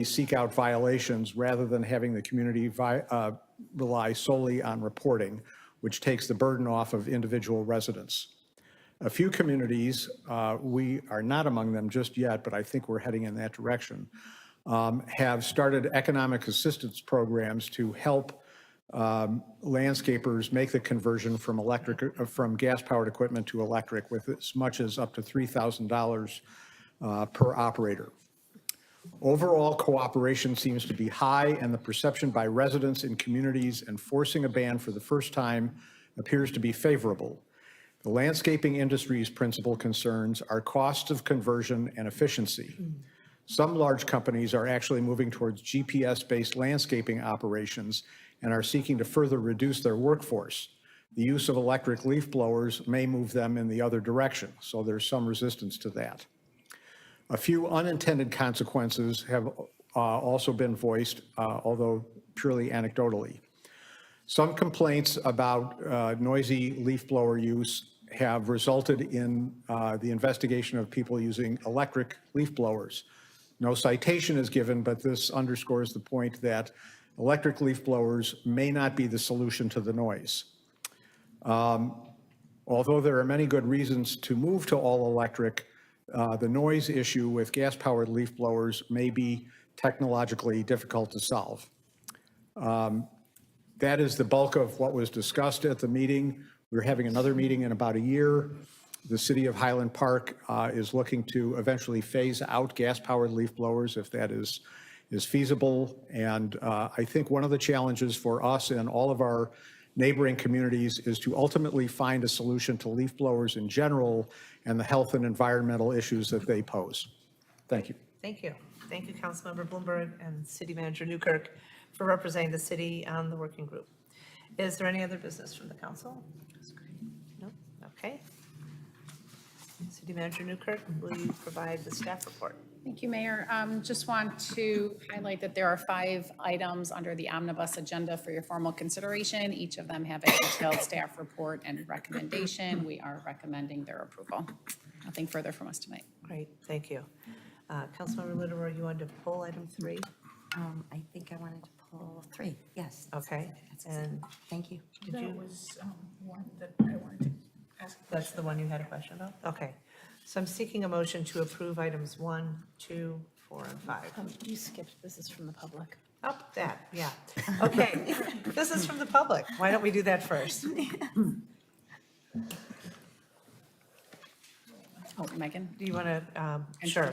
seek out violations rather than having the community rely solely on reporting, which takes the burden off of individual residents. A few communities, we are not among them just yet, but I think we're heading in that direction, have started economic assistance programs to help landscapers make the conversion from gas-powered equipment to electric with as much as up to $3,000 per operator. Overall cooperation seems to be high, and the perception by residents in communities enforcing a ban for the first time appears to be favorable. The landscaping industry's principal concerns are costs of conversion and efficiency. Some large companies are actually moving towards GPS-based landscaping operations and are seeking to further reduce their workforce. The use of electric leaf blowers may move them in the other direction, so there's some resistance to that. A few unintended consequences have also been voiced, although purely anecdotally. Some complaints about noisy leaf blower use have resulted in the investigation of people using electric leaf blowers. No citation is given, but this underscores the point that electric leaf blowers may not be the solution to the noise. Although there are many good reasons to move to all electric, the noise issue with gas-powered leaf blowers may be technologically difficult to solve. That is the bulk of what was discussed at the meeting. We're having another meeting in about a year. The city of Highland Park is looking to eventually phase out gas-powered leaf blowers if that is feasible. And I think one of the challenges for us and all of our neighboring communities is to ultimately find a solution to leaf blowers in general and the health and environmental issues that they pose. Thank you. Thank you. Thank you, Councilmember Bloomberg and City Manager Newkirk for representing the city on the working group. Is there any other business from the council? No? Okay. City Manager Newkirk, will you provide the staff report? Thank you, Mayor. Just want to highlight that there are 5 items under the omnibus agenda for your formal consideration. Each of them have a detailed staff report and recommendation. We are recommending their approval. Nothing further from us tonight. Great, thank you. Councilmember Littleroy, you wanted to pull item 3? I think I wanted to pull 3, yes. Okay, and Thank you. did That you, was one that I wanted to ask. that's the one you had a question about? Okay, so I'm seeking a motion to approve items 1, 2, 4, and 5. You skipped. This is from the public. Oh, that, yeah. Okay, this is from the public. Why don't we do that first? Oh, Megan? Do you want to, sure.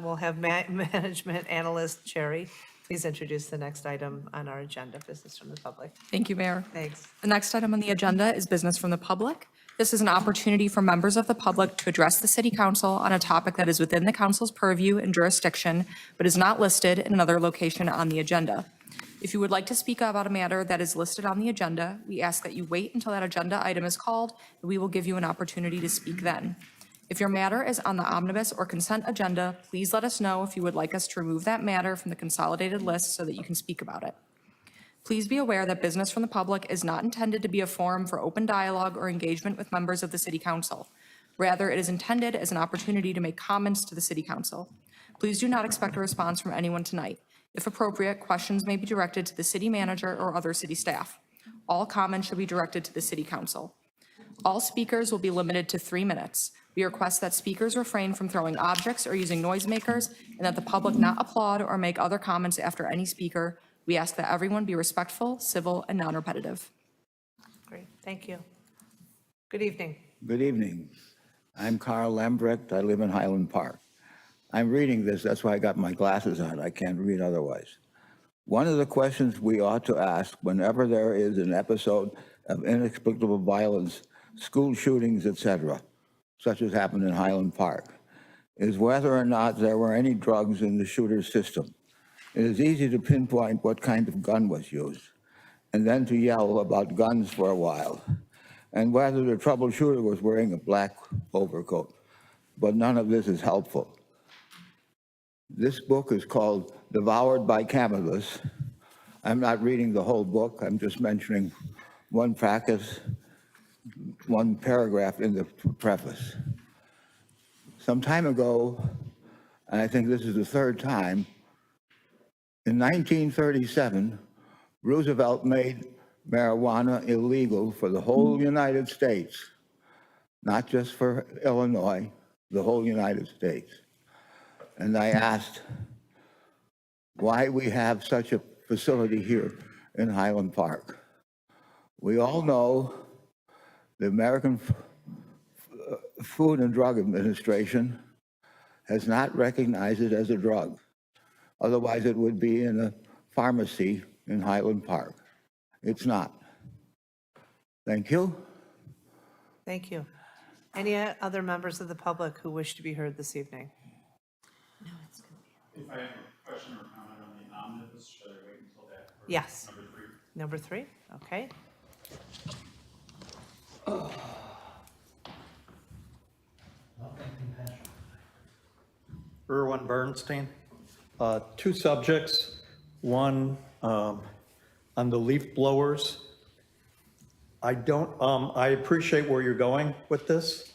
We'll have management analyst Cherry. Please introduce the next item on our agenda, business from the public. Thank you, Mayor. Thanks. The next item on the agenda is business from the public. This is an opportunity for members of the public to address the City Council on a topic that is within the council's purview and jurisdiction, but is not listed in another location on the agenda. If you would like to speak about a matter that is listed on the agenda, we ask that you wait until that agenda item is called, and we will give you an opportunity to speak then. If your matter is on the omnibus or consent agenda, please let us know if you would like us to remove that matter from the consolidated list so that you can speak about it. Please be aware that business from the public is not intended to be a forum for open dialogue or engagement with members of the City Council. Rather, it is intended as an opportunity to make comments to the City Council. Please do not expect a response from anyone tonight. If appropriate, questions may be directed to the city manager or other city staff. All comments should be directed to the City Council. All speakers will be limited to 3 minutes. We request that speakers refrain from throwing objects or using noisemakers, and that the public not applaud or make other comments after any speaker. We ask that everyone be respectful, civil, and non-repetitive. Great, thank you. Good evening. Good evening. I'm Carl Lambrecht. I live in Highland Park. I'm reading this, that's why I got my glasses on. I can't read otherwise. One of the questions we ought to ask whenever there is an episode of inexplicable violence, school shootings, etc., such as happened in Highland Park, is whether or not there were any drugs in the shooter's system. It is easy to pinpoint what kind of gun was used, and then to yell about guns for a while, and whether the troubleshooter was wearing a black overcoat. But none of this is helpful. This book is called Devoured by Cannabis. I'm not reading the whole book. I'm just mentioning one practice, one paragraph in the preface. Some time ago, and I think this is the 3rd time, In 1937, Roosevelt made marijuana illegal for the whole United States, not just for Illinois, the whole United States. And I asked why we have such a facility here in Highland Park. We all know the American Food and Drug Administration has not recognized it as a drug. Otherwise, it would be in a pharmacy in Highland Park. It's not. Thank you. Thank you. Any other members of the public who wish to be heard this evening? If I have a question or comment on the omnibus, should I wait until that? Or Yes. Number three? Number 3, okay. Erwin Bernstein. Two subjects. One, on the leaf blowers. I appreciate where you're going with this.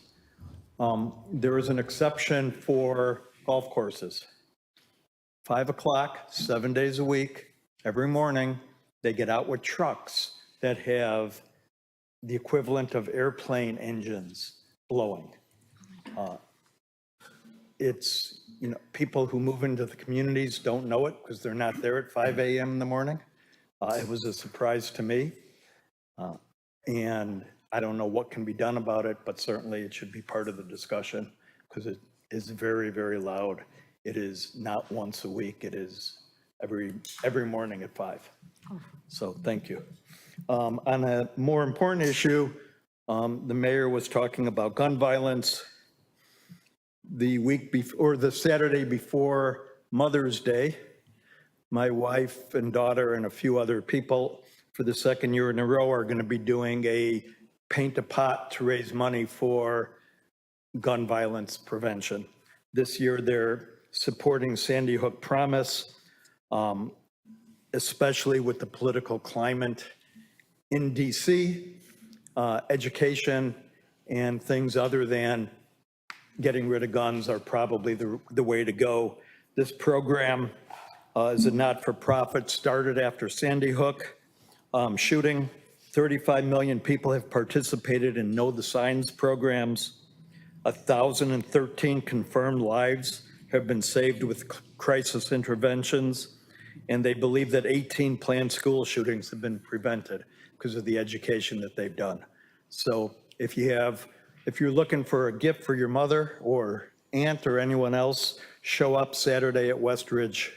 There is an exception for golf courses. 5 o'clock, 7 days a week, every morning, they get out with trucks that have the equivalent of airplane engines blowing. It's, people who move into the communities don't know it because they're not there at 5 a.m. in the morning. It was a surprise to me. And I don't know what can be done about it, but certainly it should be part of the discussion because it is very, very loud. It is not once a week. It is every morning at 5. So thank you. On a more important issue, the mayor was talking about gun violence. The week before, or the Saturday before Mother's Day, my wife and daughter and a few other people for the second year in a row are going to be doing a paint a pot to raise money for gun violence prevention. This year they're supporting Sandy Hook Promise, especially with the political climate in DC, education and things other than getting rid of guns are probably the way to go. This program is a not-for-profit, started after Sandy Hook shooting. 35 million people have participated in Know the Signs programs. 1,013 confirmed lives have been saved with crisis interventions. And they believe that 18 planned school shootings have been prevented because of the education that they've done. So if you're looking for a gift for your mother or aunt or anyone else, show up Saturday at Westridge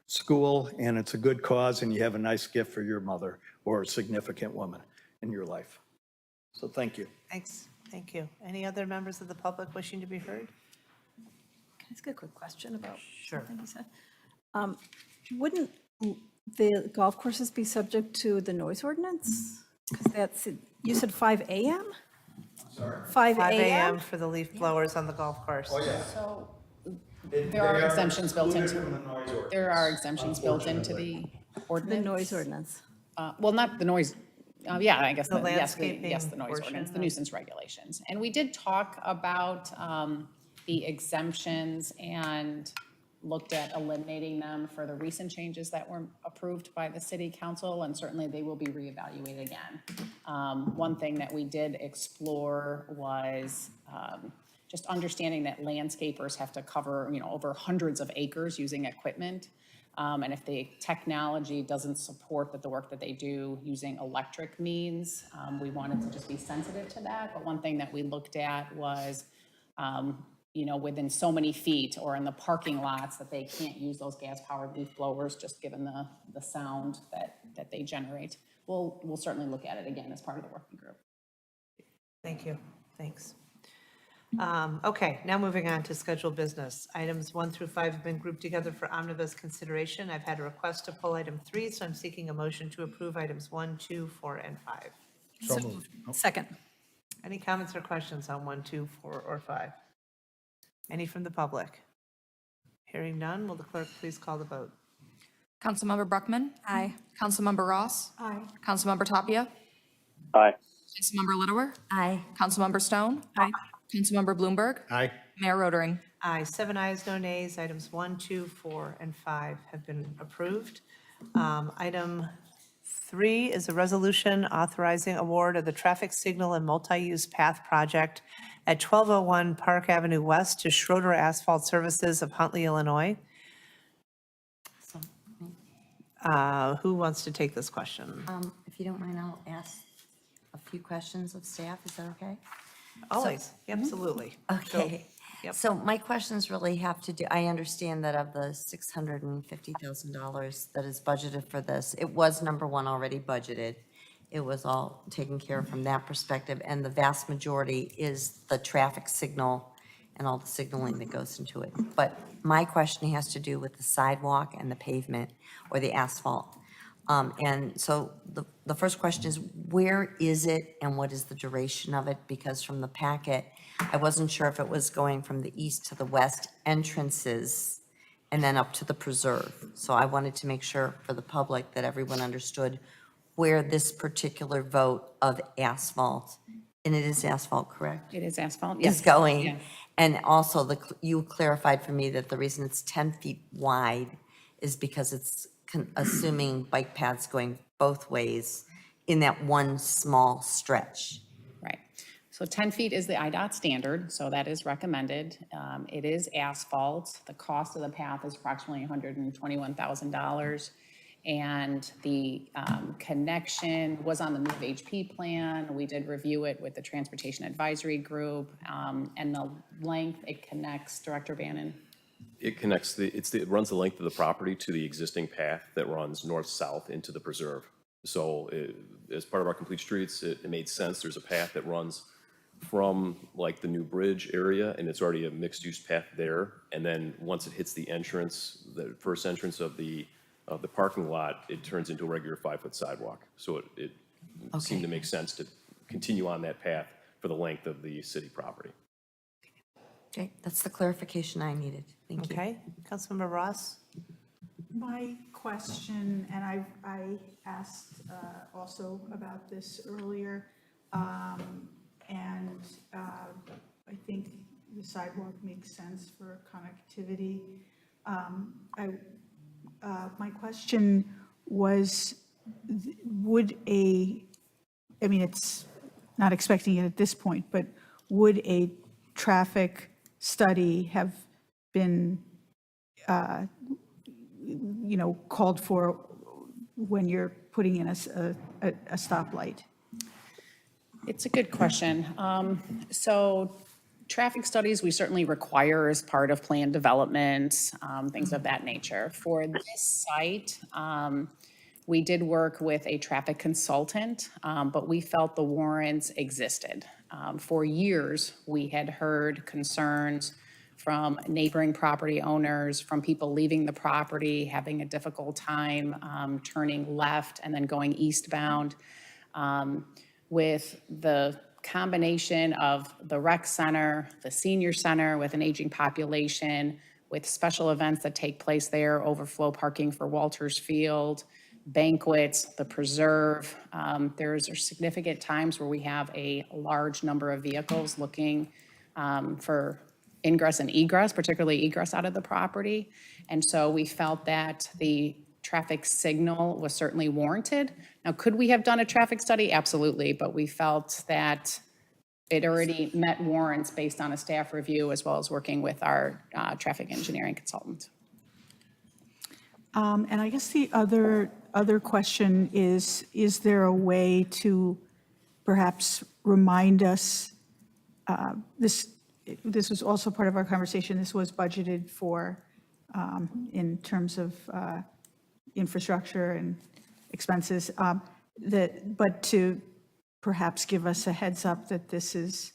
School, and it's a good cause, and you have a nice gift for your mother or a significant woman in your life. So thank you. Thanks. Thank you. Any other members of the public wishing to be heard? Can I ask a quick question about Sure. something you said? Wouldn't the golf courses be subject to the noise ordinance? Because you said 5 a.m.? Sorry? 5 5 a.m. a.m.? for the leaf blowers on the golf course. So there are exemptions built into, there are exemptions built into the The ordinance. noise ordinance. Well, not the noise, yeah, I guess, The yes, landscaping the noise portion ordinance, the of- nuisance regulations. And we did talk about the exemptions and looked at eliminating them for the recent changes that were approved by the city council, and certainly they will be reevaluated again. One thing that we did explore was just understanding that landscapers have to cover, over hundreds of acres using equipment. And if the technology doesn't support the work that they do using electric means, we wanted to just be sensitive to that. But one thing that we looked at was, within so many feet or in the parking lots that they can't use those gas-powered leaf blowers, just given the sound that they generate. We'll certainly look at it again as part of the working group. Thank you. Thanks. Okay, now moving on to scheduled business. Items 1 through 5 have been grouped together for omnibus consideration. I've had a request to pull item 3, so I'm seeking a motion to approve items 1, 2, 4, and 5. So moved. Second. Any comments or questions on 1, 2, 4, or 5? Any from the public? Hearing none, will the clerk please call the vote? Councilmember Bruckman. Aye. Councilmember Ross. Aye. Councilmember Tapia. Aye. Councilmember Littler. Aye. Councilmember Stone. Aye. Councilmember Bloomberg. Aye. Mayor Rotering. Aye, 7 ayes, no nays. Items 1, 2, 4, and 5 have been approved. Item 3 is a resolution authorizing award of the traffic signal and multi-use path project at 1201 Park Avenue West to Schroeder Asphalt Services of Huntley, Illinois. Who wants to take this question? If you don't mind, I'll ask a few questions of staff. Is that okay? Always, absolutely. Okay. Yep. So my questions really have to do, I understand that of the $650,000 that is budgeted for this, it was number one already budgeted. It was all taken care of from that perspective, and the vast majority is the traffic signal and all the signaling that goes into it. But my question has to do with the sidewalk and the pavement or the asphalt. And so the first question is, where is it and what is the duration of it? Because from the packet, I wasn't sure if it was going from the east to the west entrances and then up to the preserve. So I wanted to make sure for the public that everyone understood where this particular vote of asphalt, and it is asphalt, correct? It is asphalt, Is yes. going. Yeah. And also, you clarified for me that the reason it's 10 feet wide is because it's assuming bike paths going both ways in that one small stretch. Right. So 10 feet is the IDOT standard, so that is recommended. It is asphalt. The cost of the path is approximately $121,000. And the connection was on the Move HP plan. We did review it with the Transportation Advisory Group. And the length it connects, Director Bannon? It connects it runs the length of the property to the existing path that runs north-south into the preserve. So as part of our complete streets, it made sense. There's a path that runs from like the new bridge area, and it's already a mixed-use path there. And then once it hits the entrance, the first entrance of the parking lot, it turns into a regular 5-foot sidewalk. So it seemed to make sense to continue on that path for the length of the city property. Okay, that's the clarification I needed. Thank you. Okay, Councilmember Ross? My question, and I asked also about this earlier, and I think the sidewalk makes sense for connectivity. My question was, it's not expecting it at this point, but would a traffic study have been, called for when you're putting in a stoplight? It's a good question. So traffic studies, we certainly require as part of plan development, things of that nature. For this site, we did work with a traffic consultant, but we felt the warrants existed. For years, we had heard concerns from neighboring property owners, from people leaving the property, having a difficult time turning left and then going eastbound. With the combination of the rec center, the senior center with an aging population, with special events that take place there, overflow parking for Walters Field, banquets, the preserve. There's significant times where we have a large number of vehicles looking for ingress and egress, particularly egress out of the property. And so we felt that the traffic signal was certainly warranted. Now, could we have done a traffic study? Absolutely, but we felt that it already met warrants based on a staff review as well as working with our traffic engineering consultant. And I guess the other question is there a way to perhaps remind us, this was also part of our conversation, this was budgeted for in terms of infrastructure and expenses, but to perhaps give us a heads up that this is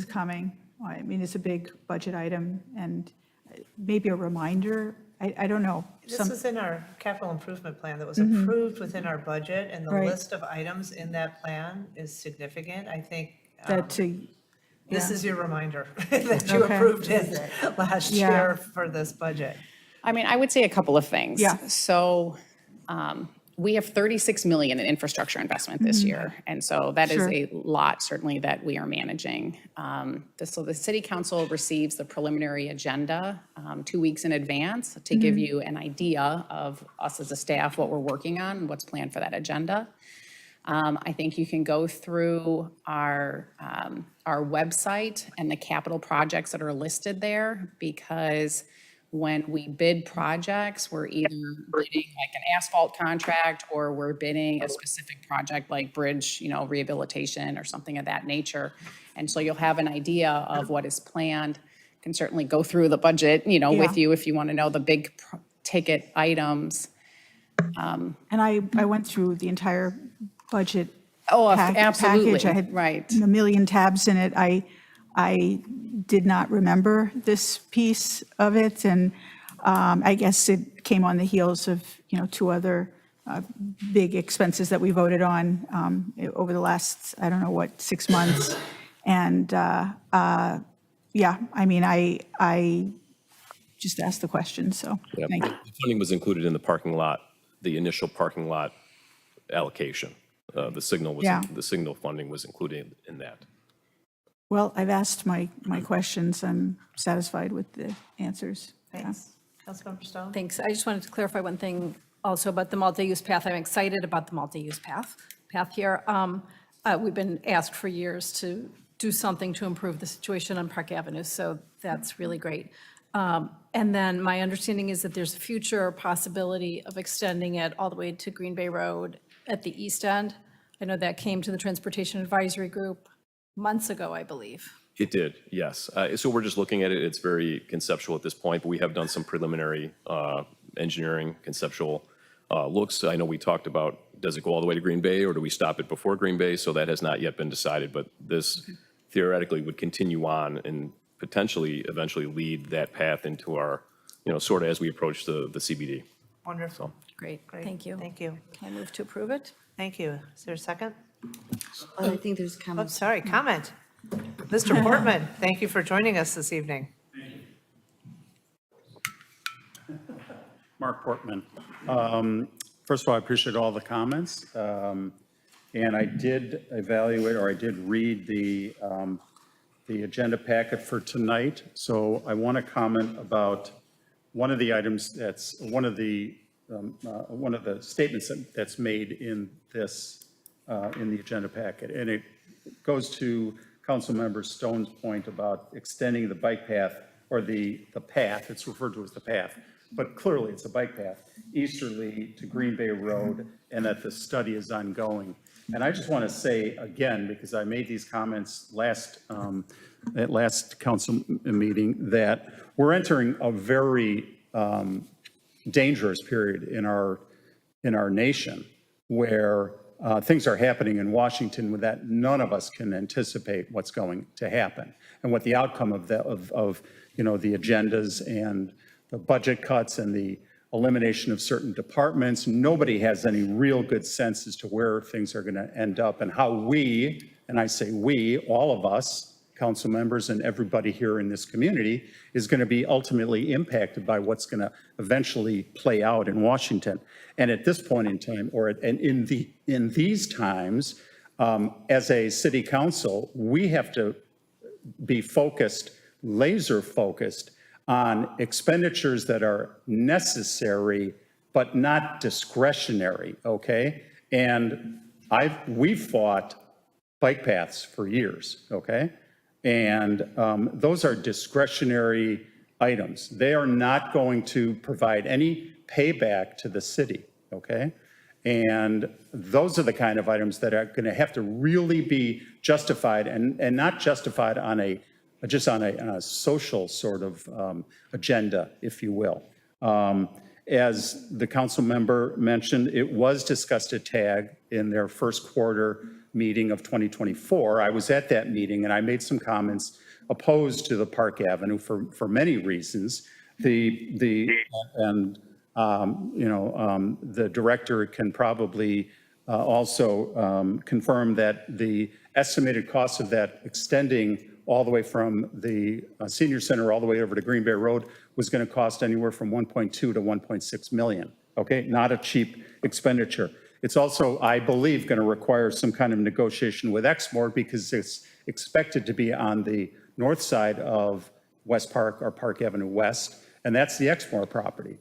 coming. I mean, it's a big budget item, and maybe a reminder. I don't know. This is in our capital improvement plan that was approved within our budget, and the Right. list of items in that plan is significant. I think yeah. this is your reminder that you Okay. approved it last Yeah. year for this budget. I mean, I would say a couple of things. Yeah. So We have 36 million in infrastructure investment this year, and so that is Sure. a lot, certainly, that we are managing. So the city council receives the preliminary agenda 2 weeks in advance to give you an idea of us as a staff, what we're working on, and what's planned for that agenda. I think you can go through our website and the capital projects that are listed there, because when we bid projects, we're either bidding like an asphalt contract, or we're bidding a specific project like bridge, rehabilitation or something of that nature. And so you'll have an idea of what is planned. Can certainly go through the budget, with you if you want to know the big ticket items. And I went through the entire budget. Oh, package. absolutely, I had right. a million tabs in it. I did not remember this piece of it, and I guess it came on the heels of, 2 other big expenses that we voted on over the last, 6 months. And I just asked the question, so Yeah, thank you. the funding was included in the parking lot, the initial parking lot allocation. The signal funding was included in that. Well, I've asked my questions. I'm satisfied with the answers. Yeah. Thanks. Councilmember Stone? Thanks. I just wanted to clarify one thing also about the multi-use path. I'm excited about the multi-use path here. We've been asked for years to do something to improve the situation on Park Avenue, so that's really great. And then my understanding is that there's a future possibility of extending it all the way to Green Bay Road at the east end. I know that came to the Transportation Advisory Group months ago, I believe. It did, yes. So we're just looking at it. It's very conceptual at this point, but we have done some preliminary engineering conceptual looks. I know we talked about, does it go all the way to Green Bay, or do we stop it before Green Bay? So that has not yet been decided, but this theoretically would continue on and potentially eventually lead that path into our, sort of as we approach the CBD. Wonderful. Great, Great. thank you. Thank you. Can I move to approve it? Thank you. Is there a second? I think there's Oh, comments. sorry, comment. Mr. Portman, thank you for joining us this evening. Mark Portman. First of all, I appreciate all the comments. And I did evaluate, or I did read the agenda packet for tonight. So I want to comment about one of the items that's, one of the statements that's made in this, in the agenda packet. And it goes to Councilmember Stone's point about extending the bike path, or the path, it's referred to as the path, but clearly it's a bike path, easterly to Green Bay Road, and that the study is ongoing. And I just want to say again, because I made these comments at last council meeting, that we're entering a very dangerous period in our nation, where things are happening in Washington with that none of us can anticipate what's going to happen, and what the outcome of the agendas and the budget cuts and the elimination of certain departments. Nobody has any real good sense as to where things are going to end up, and how we, and I say we, all of us, council members and everybody here in this community, is going to be ultimately impacted by what's going to eventually play out in Washington. And at this point in time, and in these times, as a city council, we have to be focused, laser focused, on expenditures that are necessary but not discretionary, okay? And we've fought bike paths for years, okay? And those are discretionary items. They are not going to provide any payback to the city, okay? And those are the kind of items that are going to have to really be justified, and not justified on a social sort of agenda, if you will. As the council member mentioned, it was discussed at TAG in their first quarter meeting of 2024. I was at that meeting, and I made some comments opposed to the Park Avenue for many reasons. The director can probably also confirm that the estimated cost of that extending all the way from the senior center all the way over to Green Bay Road was going to cost anywhere from 1.2 to 1.6 million. Okay, not a cheap expenditure. It's also, I believe, going to require some kind of negotiation with Exmoor because it's expected to be on the north side of West Park or Park Avenue West, and that's the Exmoor property.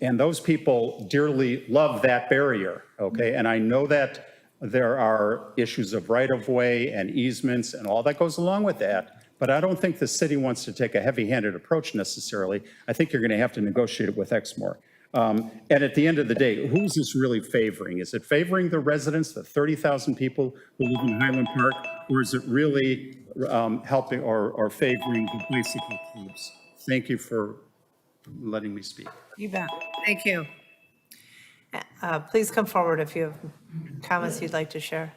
And those people dearly love that barrier, okay? And I know that there are issues of right-of-way and easements and all that goes along with that, but I don't think the city wants to take a heavy-handed approach necessarily. I think you're going to have to negotiate it with Exmoor. And at the end of the day, who's this really favoring? Is it favoring the residents, the 30,000 people who live in Highland Park, or is it really helping or favoring the bicycle clubs? Thank you for letting me speak. You bet. Thank you. Please come forward if you have comments you'd like to share.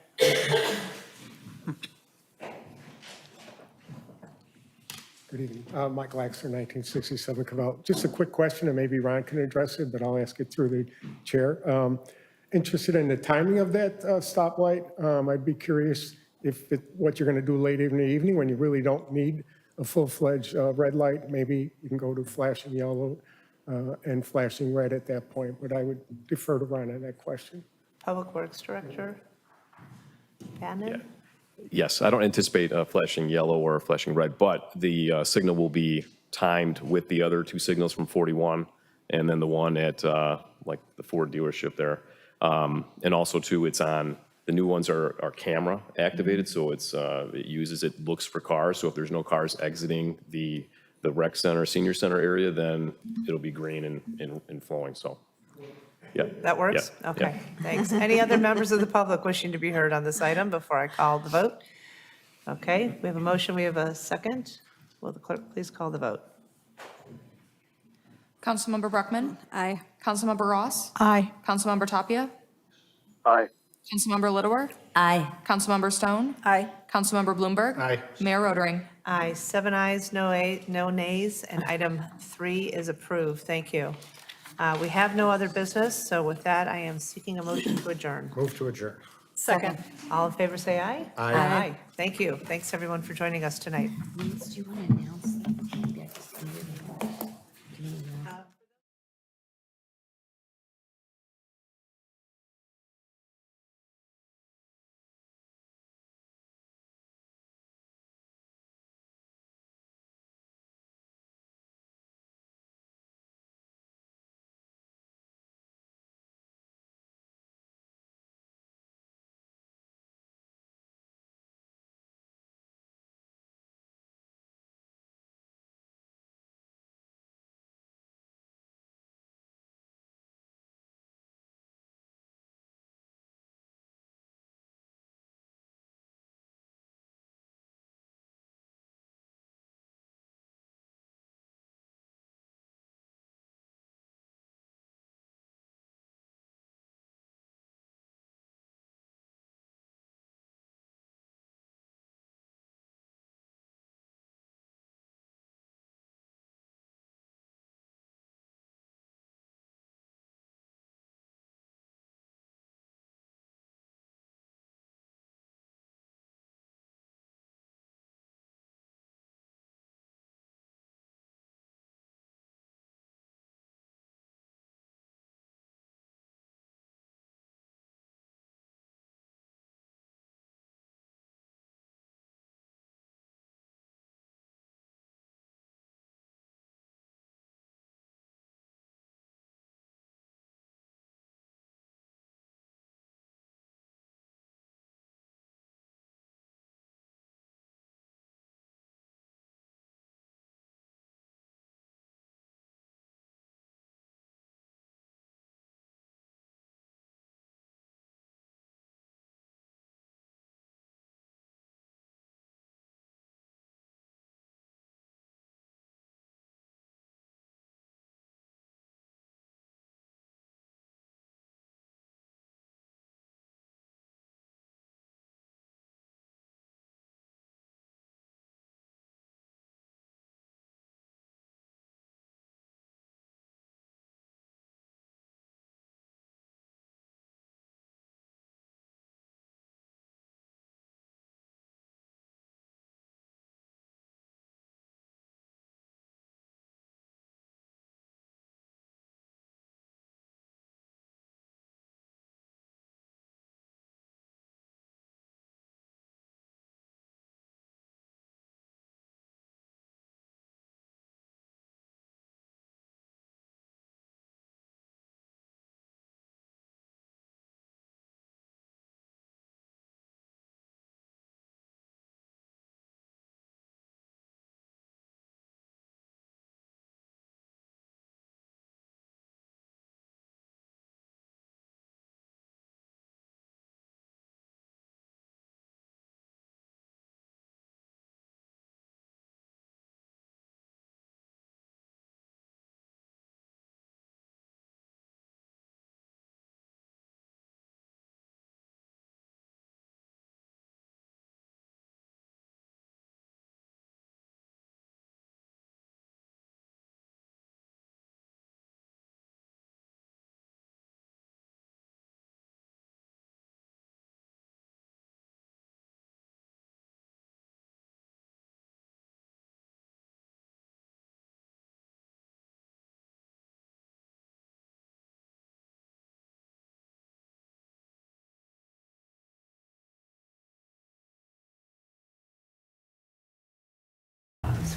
Good evening. Mike Laxer, 1967 Cavell. Just a quick question, and maybe Ron can address it, but I'll ask it through the chair. Interested in the timing of that stoplight. I'd be curious what you're going to do late in the evening when you really don't need a full-fledged red light. Maybe you can go to flashing yellow and flashing red at that point, but I would defer to Ron on that question. Public Works Director Bannon? Yes, I don't anticipate flashing yellow or flashing red, but the signal will be timed with the other two signals from 41 and then the one at like the Ford dealership there. And also too, it's on, the new ones are camera activated, so it looks for cars. So if there's no cars exiting the rec center, senior center area, then it'll be green and flowing, so. Yeah. That works? Yeah. Okay, thanks. Any other members of the public wishing to be heard on this item before I call the vote? Okay, we have a motion, we have a second. Will the clerk please call the vote? Councilmember Bruckman. Aye. Councilmember Ross. Aye. Councilmember Tapia. Aye. Councilmember Littleworth. Aye. Councilmember Stone. Aye. Councilmember Bloomberg. Aye. Mayor Rotering. Aye, 7 ayes, no nays, and item 3 is approved. Thank you. We have no other business, so with that, I am seeking a motion to adjourn. Move to adjourn. Second. All in favor, say aye. Aye. Thank you. Thanks, everyone, for joining us tonight. Do you want to announce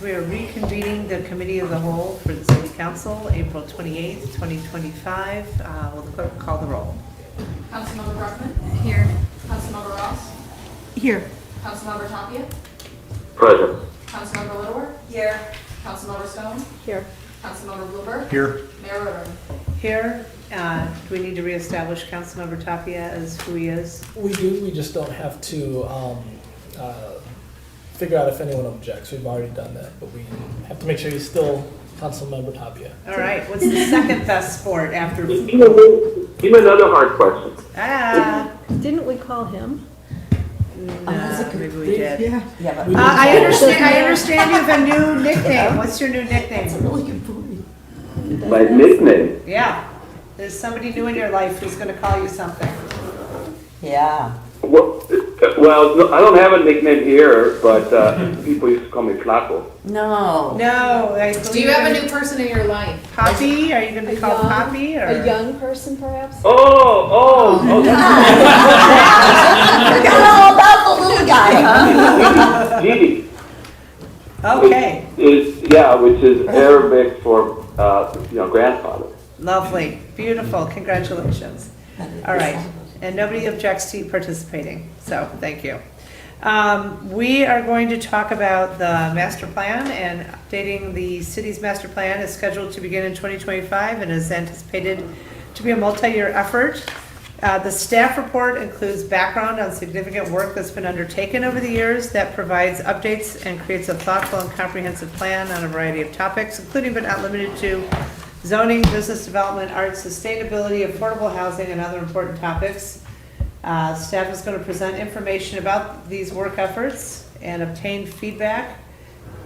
we are reconvening the committee of the whole for the city council, April 28th, 2025. Will the clerk call the roll? Councilmember Brockman? Here. Councilmember Ross? Here. Councilmember Tapia? Present. Councilmember Littleworth? Here. Councilmember Stone? Here. Councilmember Bluebird? Here. Mayor Rivera? Here, do we need to reestablish Councilmember Tapia as who he is? We do, we just don't have to figure out if anyone objects. We've already done that, but we have to make sure he's still Councilmember Tapia. All right, what's the second best sport after? Give me another hard question. Didn't we call him? Maybe we did. Yeah, We I didn't- understand you have a new nickname. What's your new nickname? My nickname. Yeah, there's somebody new in your life who's gonna call you something. Yeah. Well, no, I don't have a nickname here, but people used to call me Flaco. No. No, I believe. Do you have a new person in your life? Poppy? Are you gonna be called Poppy or? A young person, perhaps? Oh, Forgot all about the little guy, huh? Gigi. Okay, Which is Arabic for, grandfather. lovely, beautiful, congratulations. All right, and nobody objects to you participating, so thank you. We are going to talk about the master plan, and updating the city's master plan is scheduled to begin in 2025 and is anticipated to be a multi-year effort. The staff report includes background on significant work that's been undertaken over the years that provides updates and creates a thoughtful and comprehensive plan on a variety of topics, including but not limited to zoning, business development, arts, sustainability, affordable housing, and other important topics. Staff is going to present information about these work efforts and obtain feedback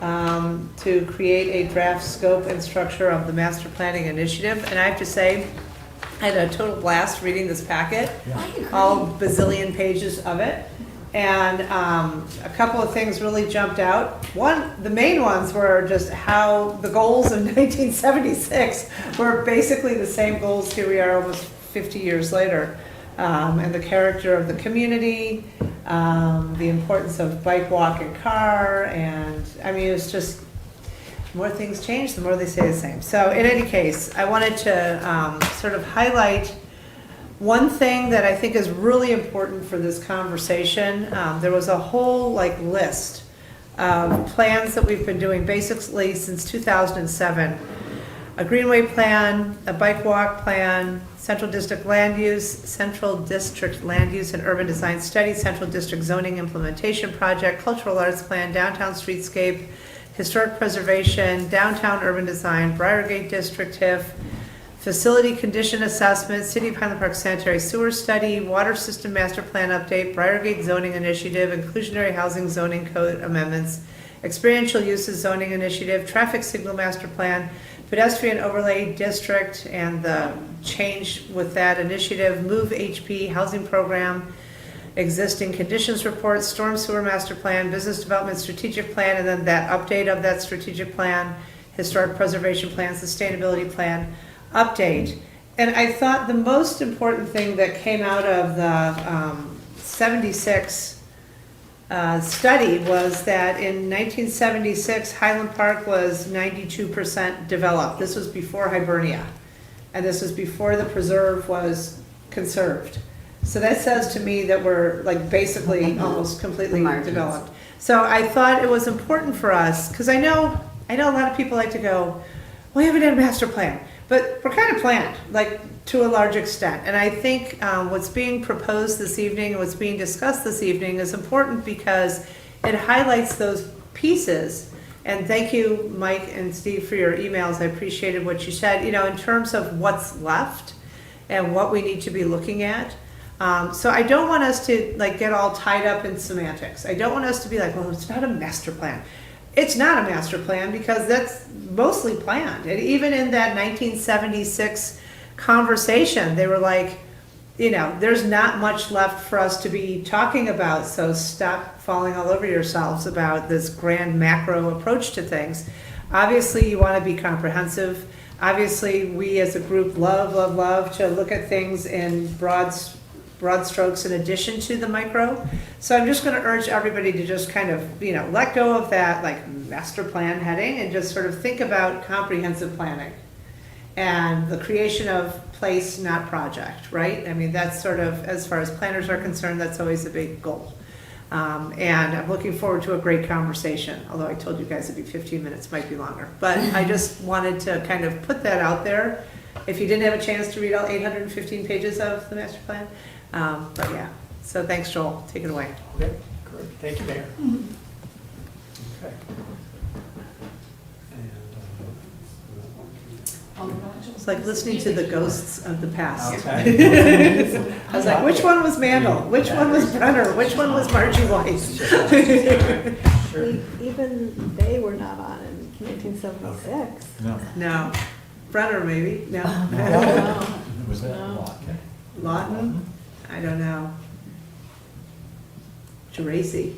to create a draft scope and structure of the master planning initiative. And I have to say, I had a total blast reading this packet, all bazillion pages of it. And a couple of things really jumped out. One, the main ones were just how the goals of 1976 were basically the same goals here we are almost 50 years later. And the character of the community, the importance of bike, walk, and car, and I mean, it's just, the more things change, the more they stay the same. So in any case, I wanted to sort of highlight one thing that I think is really important for this conversation. There was a whole list of plans that we've been doing basically since 2007. A greenway plan, a bike walk plan, Central District land use and urban design study, Central District zoning implementation project, cultural arts plan, downtown streetscape, historic preservation, downtown urban design, Briargate District TIF, facility condition assessment, City of Highland Park sanitary sewer study, water system master plan update, Briargate zoning initiative, inclusionary housing zoning code amendments, experiential uses zoning initiative, traffic signal master plan, pedestrian overlay district and the change with that initiative, move HP housing program, existing conditions report, storm sewer master plan, business development strategic plan, and then that update of that strategic plan, historic preservation plan, sustainability plan update. And I thought the most important thing that came out of the 76 study was that in 1976, Highland Park was 92% developed. This was before Hibernia, and this was before the preserve was conserved. So that says to me that we're basically almost completely developed. So I thought it was important for us, because I know a lot of people like to go, well, we haven't had a master plan, but we're kind of planned, to a large extent. And I think what's being proposed this evening and what's being discussed this evening is important because it highlights those pieces. And thank you, Mike and Steve, for your emails. I appreciated what you said, in terms of what's left and what we need to be looking at. So I don't want us to get all tied up in semantics. I don't want us to be well, it's not a master plan. It's not a master plan because that's mostly planned. And even in that 1976 conversation, they were there's not much left for us to be talking about, so stop falling all over yourselves about this grand macro approach to things. Obviously, you want to be comprehensive. Obviously, we as a group love to look at things in broad broad strokes in addition to the micro. So I'm just gonna urge everybody to just kind of, let go of that like master plan heading and just sort of think about comprehensive planning and the creation of place, not project, right? I mean, that's sort of, as far as planners are concerned, that's always a big goal. And I'm looking forward to a great conversation, although I told you guys it'd be 15 minutes, might be longer. But I just wanted to kind of put that out there. If you didn't have a chance to read all 815 pages of the master plan. But yeah, so thanks, Joel. Take it away. Okay, great. Thank you, Mayor. Okay. It's like listening to the ghosts of the past. Okay. I was like, which one was Mandel? Which one was Brenner? Which one was Margie Weiss? Sure. Even they were not on in 1976. No. Brenner, maybe? No. Was that Lawton? I don't know. Geraci.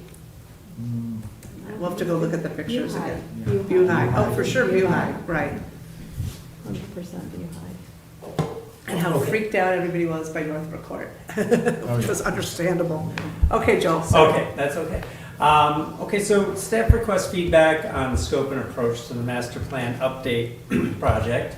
We'll have to go look at the pictures again. Buhai. Oh, for sure, Buhai, right. 100% Buhai. And how freaked out everybody was by Northbrook Court, which was understandable. Okay, Joel. sorry. Okay, that's okay. Okay, so staff requests feedback on the scope and approach to the master plan update project.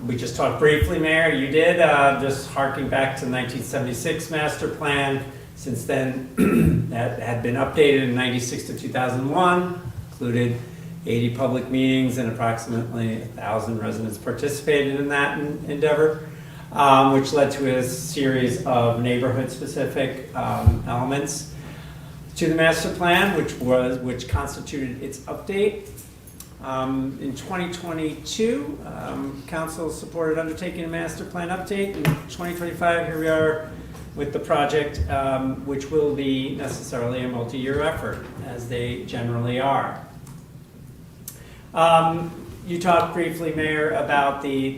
We just talked briefly, Mayor, you did, just harking back to the 1976 master plan. Since then, that had been updated in 96 to 2001, included 80 public meetings and approximately 1,000 residents participated in that endeavor, which led to a series of neighborhood-specific elements to the master plan, which constituted its update. In 2022, council supported undertaking a master plan update. In 2025, here we are with the project, which will be necessarily a multi-year effort, as they generally are. You talked briefly, Mayor, about the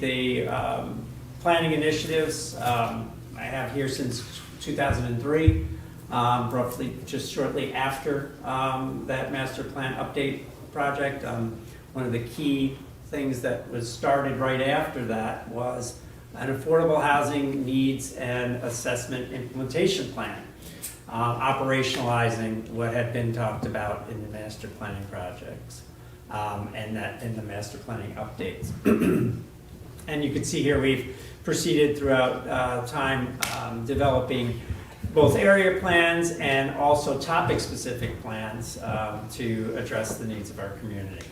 planning initiatives. I have here since 2003, roughly just shortly after that master plan update project. One of the key things that was started right after that was an affordable housing needs and assessment implementation plan, operationalizing what had been talked about in the master planning projects and that in the master planning updates. And you can see here we've proceeded throughout time developing both area plans and also topic-specific plans to address the needs of our community.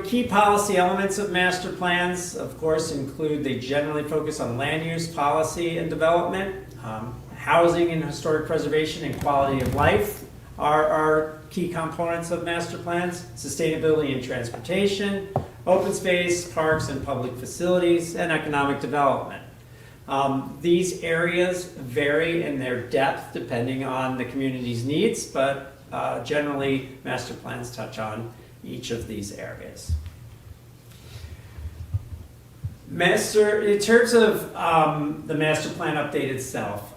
Key policy elements of master plans, of course, include they generally focus on land use policy and development, housing and historic preservation and quality of life are key components of master plans, sustainability and transportation, open space, parks and public facilities, and economic development. These areas vary in their depth depending on the community's needs, but generally master plans touch on each of these areas. In terms of the master plan update itself,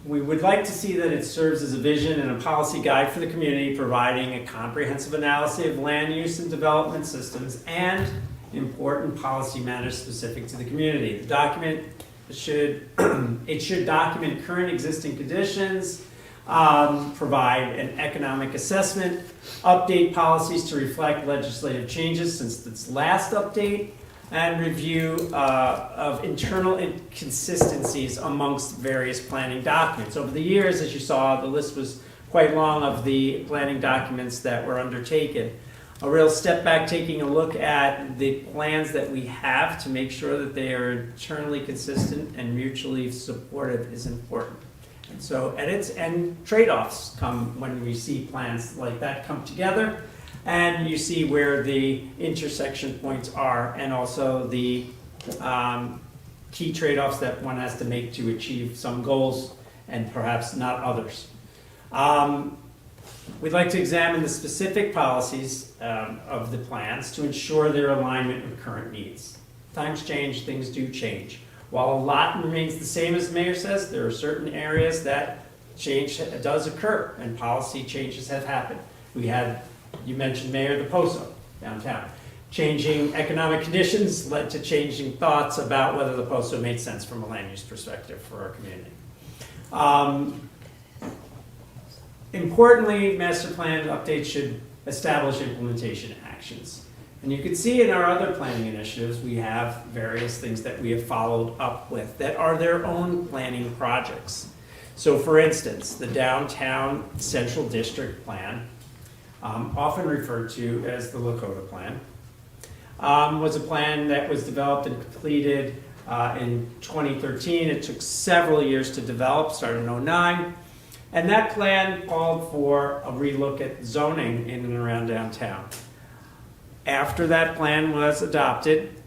we would like to see that it serves as a vision and a policy guide for the community, providing a comprehensive analysis of land use and development systems and important policy matters specific to the community. The document should document current existing conditions, provide an economic assessment, update policies to reflect legislative changes since its last update, and review of internal inconsistencies amongst various planning documents. Over the years, as you saw, the list was quite long of the planning documents that were undertaken. A real step back, taking a look at the plans that we have to make sure that they are internally consistent and mutually supportive is important. And so edits and trade-offs come when we see plans like that come together, and you see where the intersection points are and also the key trade-offs that one has to make to achieve some goals and perhaps not others. We'd like to examine the specific policies of the plans to ensure their alignment with current needs. Times change, things do change. While a lot remains the same as the mayor says, there are certain areas that change does occur and policy changes have happened. We had, you mentioned Mayor, the POSO downtown. changing economic conditions led to changing thoughts about whether the posto made sense from a land use perspective for our community. Importantly, master plan updates should establish implementation actions. And you can see in our other planning initiatives, we have various things that we have followed up with that are their own planning projects. So for instance, the Downtown Central District Plan, often referred to as the Lakota Plan, was a plan that was developed and completed in 2013. It took several years to develop, started in 2009. And that plan called for a relook at zoning in and around downtown. After that plan was adopted,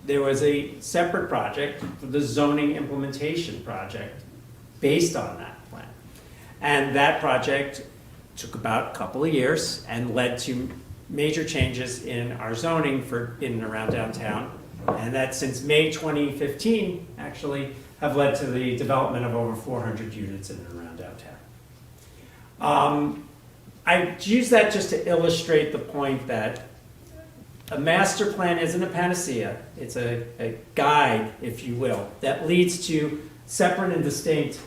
there was a separate project, the zoning implementation project, based on that plan. And that project took about a couple of years and led to major changes in our zoning for in and around downtown. And that since May 2015, actually, have led to the development of over 400 units in and around downtown. I use that just to illustrate the point that a master plan isn't a panacea. It's a guide, if you will, that leads to separate and distinct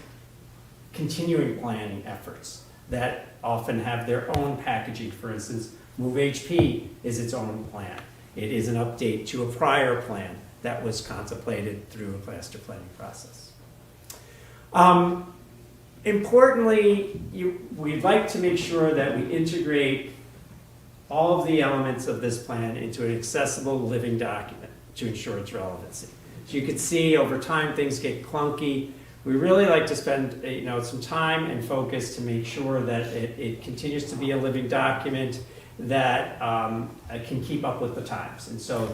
continuing planning efforts that often have their own packaging. For instance, Move HP is its own plan. It is an update to a prior plan that was contemplated through a master planning process. Importantly, we'd like to make sure that we integrate all of the elements of this plan into an accessible living document to ensure its relevancy. So you can see over time things get clunky. We really like to spend some time and focus to make sure that it continues to be a living document that can keep up with the times. And so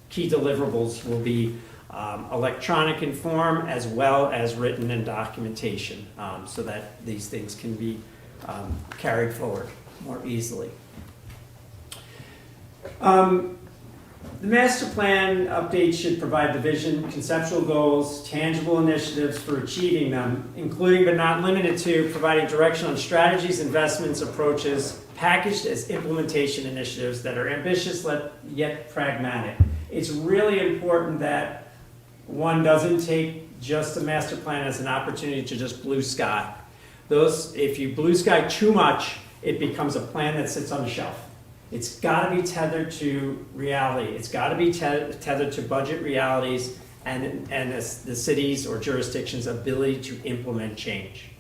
key deliverables will be electronic in form as well as written and documentation so that these things can be carried forward more easily. The master plan update should provide the vision, conceptual goals, tangible initiatives for achieving them, including but not limited to providing direction on strategies, investments, approaches, packaged as implementation initiatives that are ambitious yet pragmatic. It's really important that one doesn't take just a master plan as an opportunity to just blue sky. If you blue sky too much, it becomes a plan that sits on the shelf. It's got to be tethered to reality. It's got to be tethered to budget realities and the city's or jurisdiction's ability to implement change.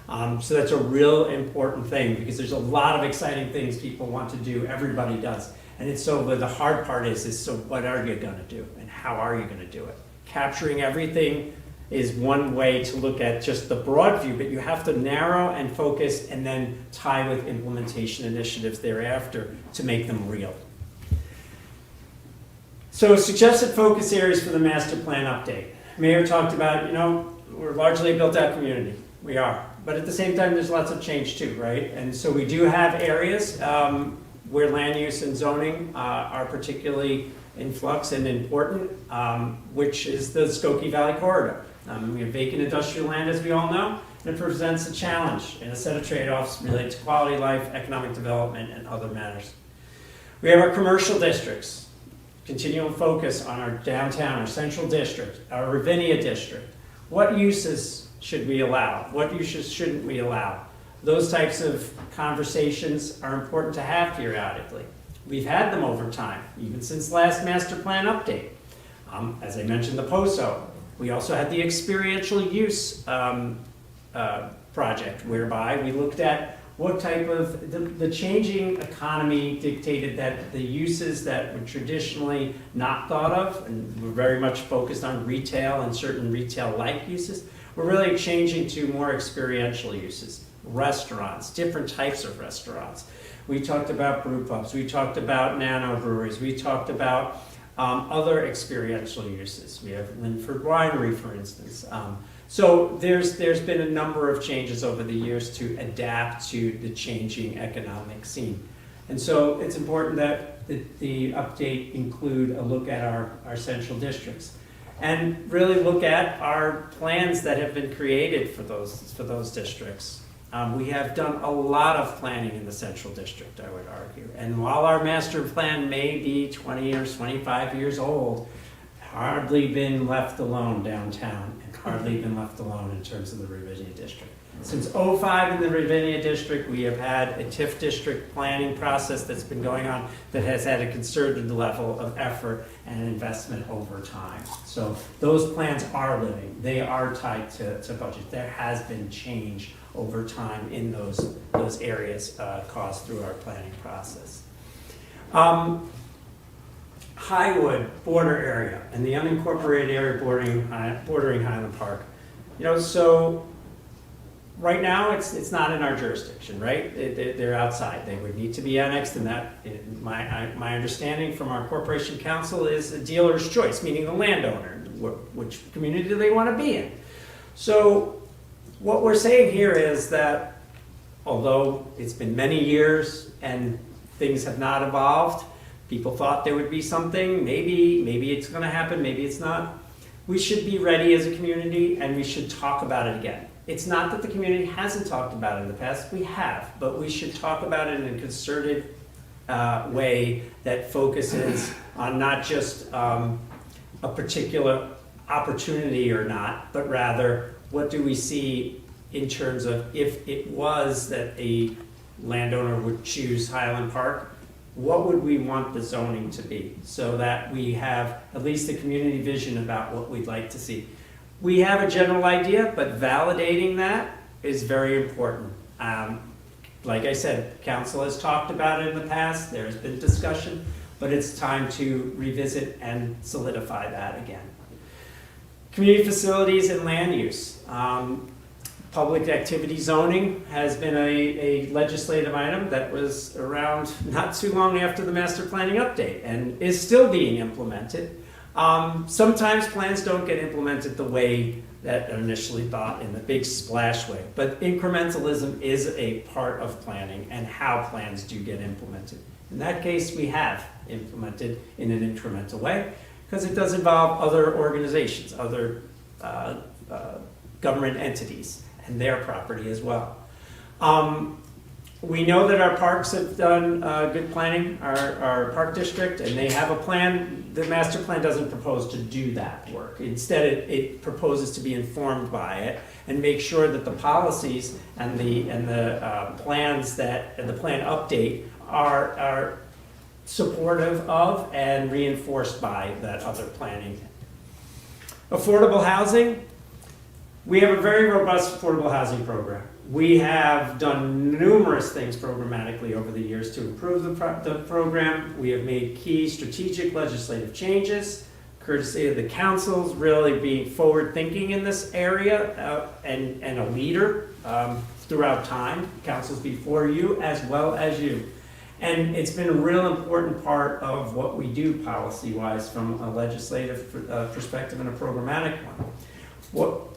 So that's a real important thing because there's a lot of exciting things people want to do. Everybody does. And it's but the hard part is so what are you going to do and how are you going to do it? Capturing everything is one way to look at just the broad view, but you have to narrow and focus and then tie with implementation initiatives thereafter to make them real. So suggested focus areas for the master plan update. Mayor talked about, we're largely a built out community. We are. But at the same time, there's lots of change too, right? And so we do have areas where land use and zoning are particularly in flux and important, which is the Skokie Valley Corridor. We have vacant industrial land, as we all know, and it presents a challenge and a set of trade-offs related to quality of life, economic development, and other matters. We have our commercial districts, continual focus on our downtown, our central district, our Ravinia district. What uses should we allow? What uses shouldn't we allow? Those types of conversations are important to have periodically. We've had them over time, even since last master plan update. As I mentioned, the POSO. We also had the experiential use project, whereby we looked at what type of, the changing economy dictated that the uses that were traditionally not thought of, and were very much focused on retail and certain retail-like uses, were really changing to more experiential uses. Restaurants, different types of restaurants. We talked about brew pubs, we talked about nano breweries, we talked about other experiential uses. We have Linford Winery, for instance. So there's been a number of changes over the years to adapt to the changing economic scene. And so it's important that the update include a look at our central districts and really look at our plans that have been created for those districts. We have done a lot of planning in the Central District, I would argue. And while our master plan may be 20 or 25 years old, hardly been left alone downtown and hardly been left alone in terms of the Ravinia District. Since '05 in the Ravinia District, we have had a TIF district planning process that's been going on that has had a concerted level of effort and investment over time. So those plans are living. They are tied to budget. There has been change over time in those areas caused through our planning process. Highwood border area and the unincorporated area bordering Highland Park. So right now it's not in our jurisdiction, right? They're outside. They would need to be annexed, and that, my understanding from our corporation council, is a dealer's choice, meaning the landowner, which community do they want to be in. So what we're saying here is that although it's been many years and things have not evolved, people thought there would be something, maybe it's going to happen, maybe it's not. We should be ready as a community, and we should talk about it again. It's not that the community hasn't talked about it in the past, we have, but we should talk about it in a concerted way that focuses on not just a particular opportunity or not, but rather what do we see in terms of if it was that a landowner would choose Highland Park, what would we want the zoning to be so that we have at least a community vision about what we'd like to see. We have a general idea, but validating that is very important. Like I said, council has talked about it in the past, there's been discussion, but it's time to revisit and solidify that again. Community facilities and land use. Public activity zoning has been a legislative item that was around not too long after the master planning update and is still being implemented. Sometimes plans don't get implemented the way that initially thought in the big splash way, but incrementalism is a part of planning and how plans do get implemented. In that case, we have implemented in an incremental way because it does involve other organizations, other government entities, and their property as well. We know that our parks have done good planning, our park district, and they have a plan. The master plan doesn't propose to do that work. Instead, it proposes to be informed by it and make sure that the policies and the plans and the plan update are supportive of and reinforced by that other planning. Affordable housing. We have a very robust affordable housing program. We have done numerous things programmatically over the years to improve the program. We have made key strategic legislative changes, courtesy of the councils really being forward-thinking in this area and a leader throughout time, councils before you as well as you. And it's been a real important part of what we do policy-wise from a legislative perspective and a programmatic one.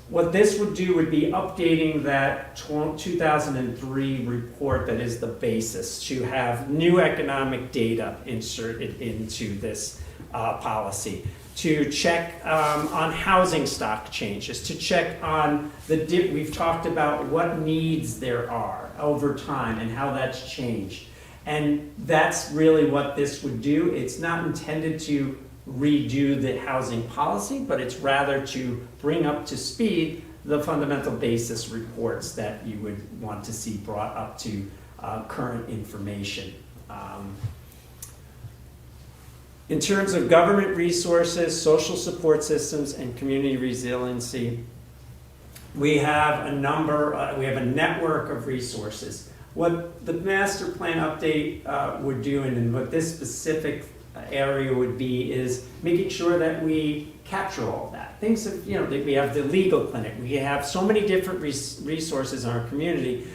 What this would do would be updating that 2003 report that is the basis to have new economic data inserted into this policy, to check on housing stock changes, to check on we've talked about what needs there are over time and how that's changed. And that's really what this would do. It's not intended to redo the housing policy, but it's rather to bring up to speed the fundamental basis reports that you would want to see brought up to current information. In terms of government resources, social support systems, and community resiliency, we have we have a network of resources. What the master plan update would do, and what this specific area would be, is making sure that we capture all of that. Things that, we have the legal clinic, we have so many different resources in our community.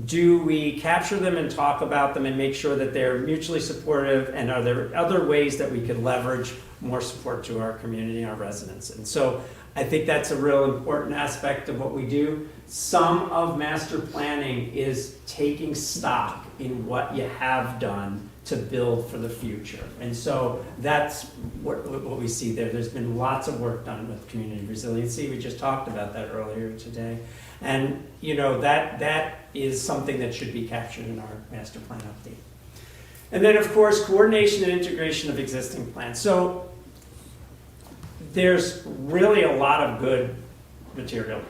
Do we capture them and talk about them and make sure that they're mutually supportive, and are there other ways that we could leverage more support to our community, our residents? And so I think that's a real important aspect of what we do. Some of master planning is taking stock in what you have done to build for the future. And so that's what we see there. There's been lots of work done with community resiliency. We just talked about that earlier today. And, you know, that is something that should be captured in our master plan update. And then, of course, coordination and integration of existing plans. So there's really a lot of good material.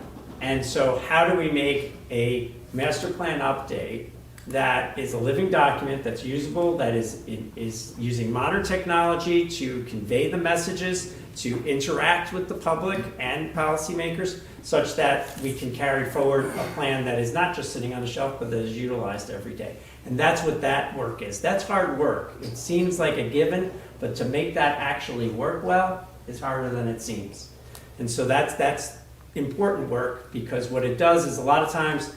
And so how do we make a master plan update that is a living document, that's usable, that is using modern technology to convey the messages, to interact with the public and policymakers, such that we can carry forward a plan that is not just sitting on a shelf, but that is utilized every day. And that's what that work is. That's hard work. It seems like a given, but to make that actually work well is harder than it seems. And so that's important work, because what it does is a lot of times,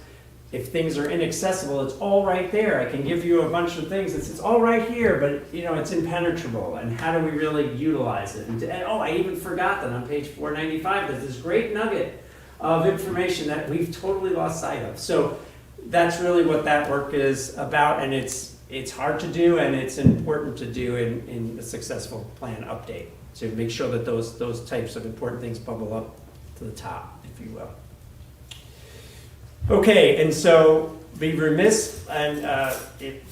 if things are inaccessible, it's all right there. I can give you a bunch of things. It's all right here, but you know, it's impenetrable. And how do we really utilize it? And oh, I even forgot that on page 495, there's this great nugget of information that we've totally lost sight of. So that's really what that work is about, and it's hard to do, and it's important to do in a successful plan update, to make sure that those types of important things bubble up to the top, if you will. Okay, and so be remiss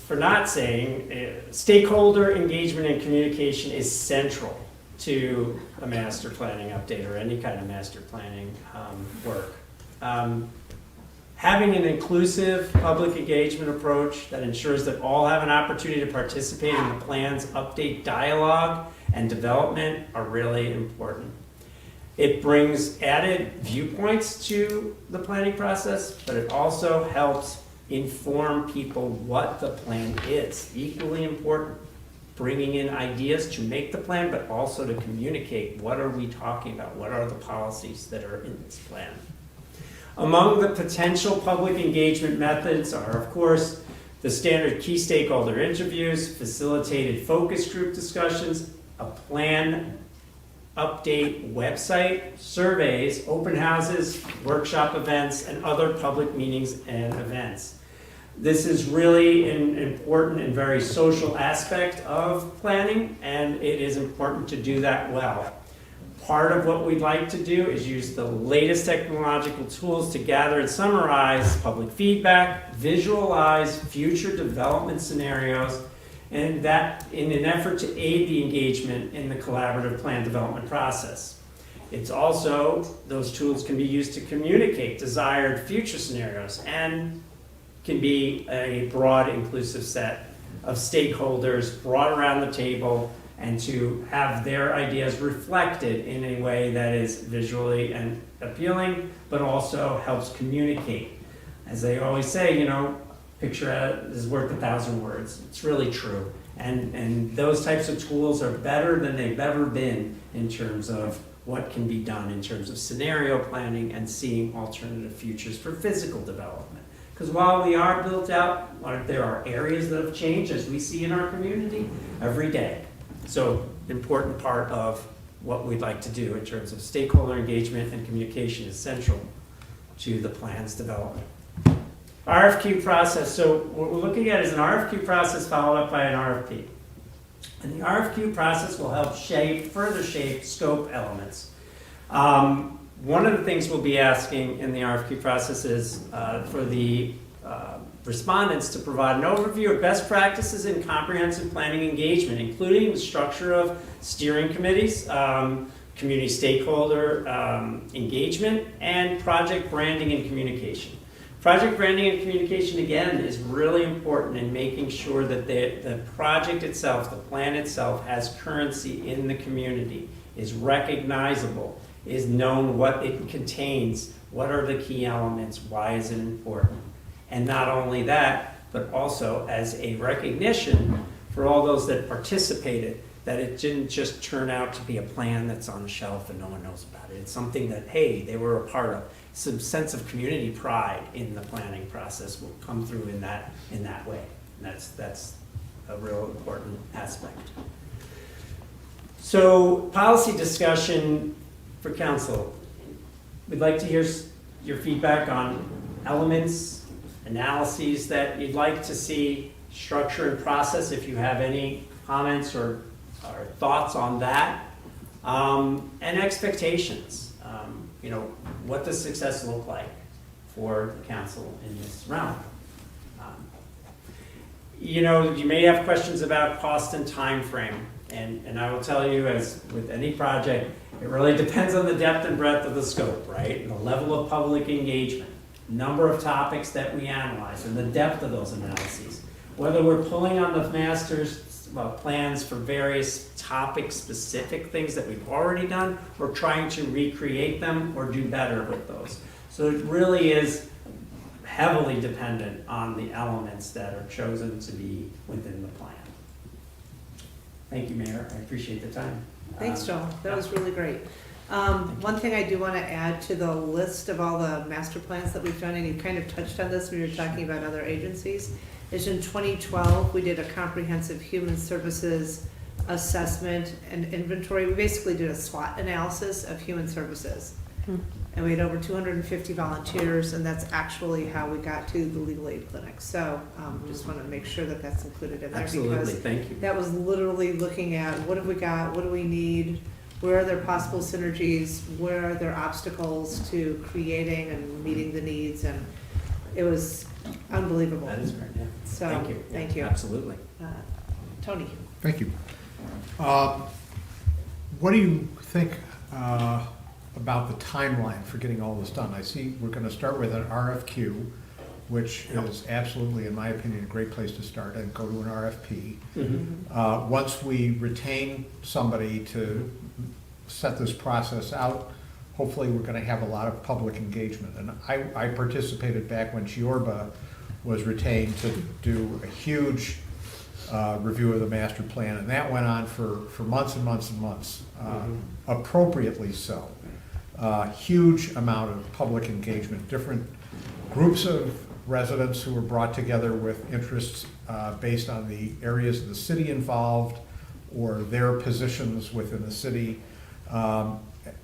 for not saying stakeholder engagement and communication is central to a master planning update or any kind of master planning work. Having an inclusive public engagement approach that ensures that all have an opportunity to participate in the plan's update dialogue and development are really important. It brings added viewpoints to the planning process, but it also helps inform people what the plan is. Equally important, bringing in ideas to make the plan, but also to communicate what are we talking about, what are the policies that are in this plan. Among the potential public engagement methods are, of course, the standard key stakeholder interviews, facilitated focus group discussions, a plan update website, surveys, open houses, workshop events, and other public meetings and events. This is really an important and very social aspect of planning, and it is important to do that well. Part of what we'd like to do is use the latest technological tools to gather and summarize public feedback, visualize future development scenarios, and that in an effort to aid the engagement in the collaborative plan development process. It's also, those tools can be used to communicate desired future scenarios and can be a broad, inclusive set of stakeholders brought around the table and to have their ideas reflected in a way that is visually and appealing, but also helps communicate. As they always say, you know, picture is worth 1,000 words. It's really true. And those types of tools are better than they've ever been in terms of what can be done in terms of scenario planning and seeing alternative futures for physical development. Because while we are built out, there are areas that have changed, as we see in our community every day. So, important part of what we'd like to do in terms of stakeholder engagement and communication is central to the plan's development. RFQ process. So what we're looking at is an RFQ process followed up by an RFP. And the RFQ process will help further shape scope elements. One of the things we'll be asking in the RFQ process is for the respondents to provide an overview of best practices in comprehensive planning engagement, including the structure of steering committees, community stakeholder engagement, and project branding and communication. Project branding and communication, again, is really important in making sure that the project itself, the plan itself, has currency in the community, is recognizable, is known what it contains, what are the key elements, why is it important. And not only that, but also as a recognition for all those that participated, that it didn't just turn out to be a plan that's on a shelf and no one knows about it. It's something that, hey, they were a part of. Some sense of community pride in the planning process will come through in that way. And that's a real important aspect. So policy discussion for council. We'd like to hear your feedback on elements, analyses that you'd like to see structure and process, if you have any comments or thoughts on that. And expectations. What does success look like for the council in this realm? You may have questions about cost and time frame, and I will tell you, as with any project, it really depends on the depth and breadth of the scope, right? And the level of public engagement, number of topics that we analyze, and the depth of those analyses. Whether we're pulling on the master's plans for various topic-specific things that we've already done, or trying to recreate them or do better with those. So it really is heavily dependent on the elements that are chosen to be within the plan. Thank you, Mayor. I appreciate the time. Thanks, Joel. That was really great. One thing I do want to add to the list of all the master plans that we've done, and you kind of touched on this when you were talking about other agencies, is in 2012, we did a comprehensive human services assessment and inventory. We basically did a SWOT analysis of human services. And we had over 250 volunteers, and that's actually how we got to the legal aid clinic. So just want to make sure that that's included in there. Absolutely, because thank you. that was literally looking at what have we got, what do we need, where are there possible synergies, where are there obstacles to creating and meeting the needs, and it was unbelievable. That is great, yeah. So, Thank you. thank you. Absolutely. Tony? Thank you. What do you think about the timeline for getting all this done? I see we're going to start with an RFQ, which is absolutely, in my opinion, a great place to start, and go to an RFP. Once we retain somebody to set this process out, hopefully we're going to have a lot of public engagement. And I participated back when Chiorba was retained to do a huge review of the master plan, and that went on for months and months and months, appropriately so. Huge amount of public engagement, different groups of residents who were brought together with interests based on the areas of the city involved or their positions within the city.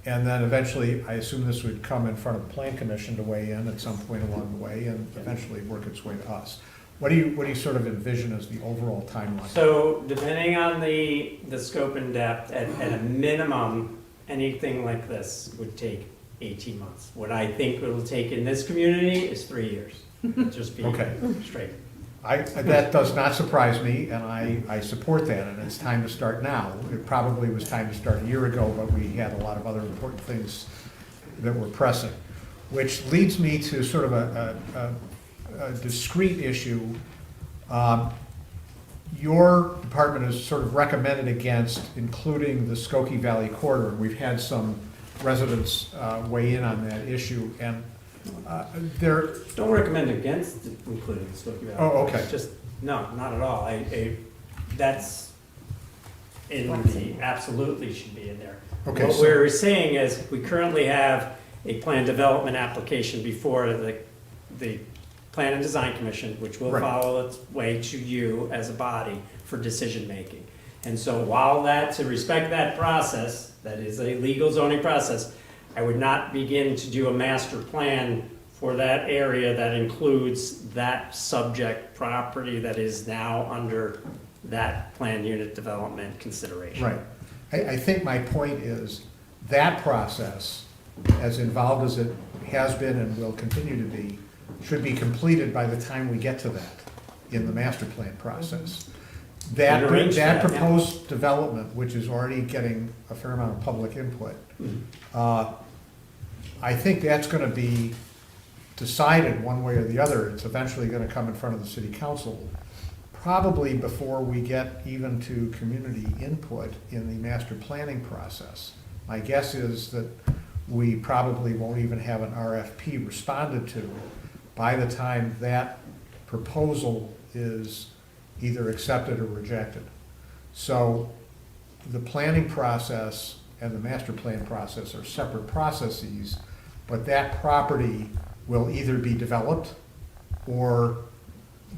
And then eventually, I assume this would come in front of the Plan Commission to weigh in at some point along the way and eventually work its way to us. What do you sort of envision as the overall timeline? So depending on the scope and depth, at a minimum, anything like this would take 18 months. What I think it will take in this community is 3 years. Just be Okay. straight. That does not surprise me, and I support that, and it's time to start now. It probably was time to start a year ago, but we had a lot of other important things that were pressing. Which leads me to sort of a discrete issue. Your department has sort of recommended against including the Skokie Valley corridor. We've had some residents weigh in on that issue, and they're... Don't recommend against including the Skokie Valley. Oh, okay. Just, no, not at all. That's absolutely should be in there. Okay, What so- we're saying is, we currently have a plan development application before the Plan and Design Commission, which will Right. follow its way to you as a body for decision-making. And so while to respect that process, that is a legal zoning process, I would not begin to do a master plan for that area that includes that subject property that is now under that plan unit development consideration. Right. I think my point is that process, as involved as it has been and will continue to be, should be completed by the time we get to that in the master plan process. That arrange that, yeah. proposed development, which is already getting a fair amount of public input, I think that's going to be decided one way or the other. It's eventually going to come in front of the city council, probably before we get even to community input in the master planning process. My guess is that we probably won't even have an RFP responded to by the time that proposal is either accepted or rejected. So the planning process and the master plan process are separate processes, but that property will either be developed or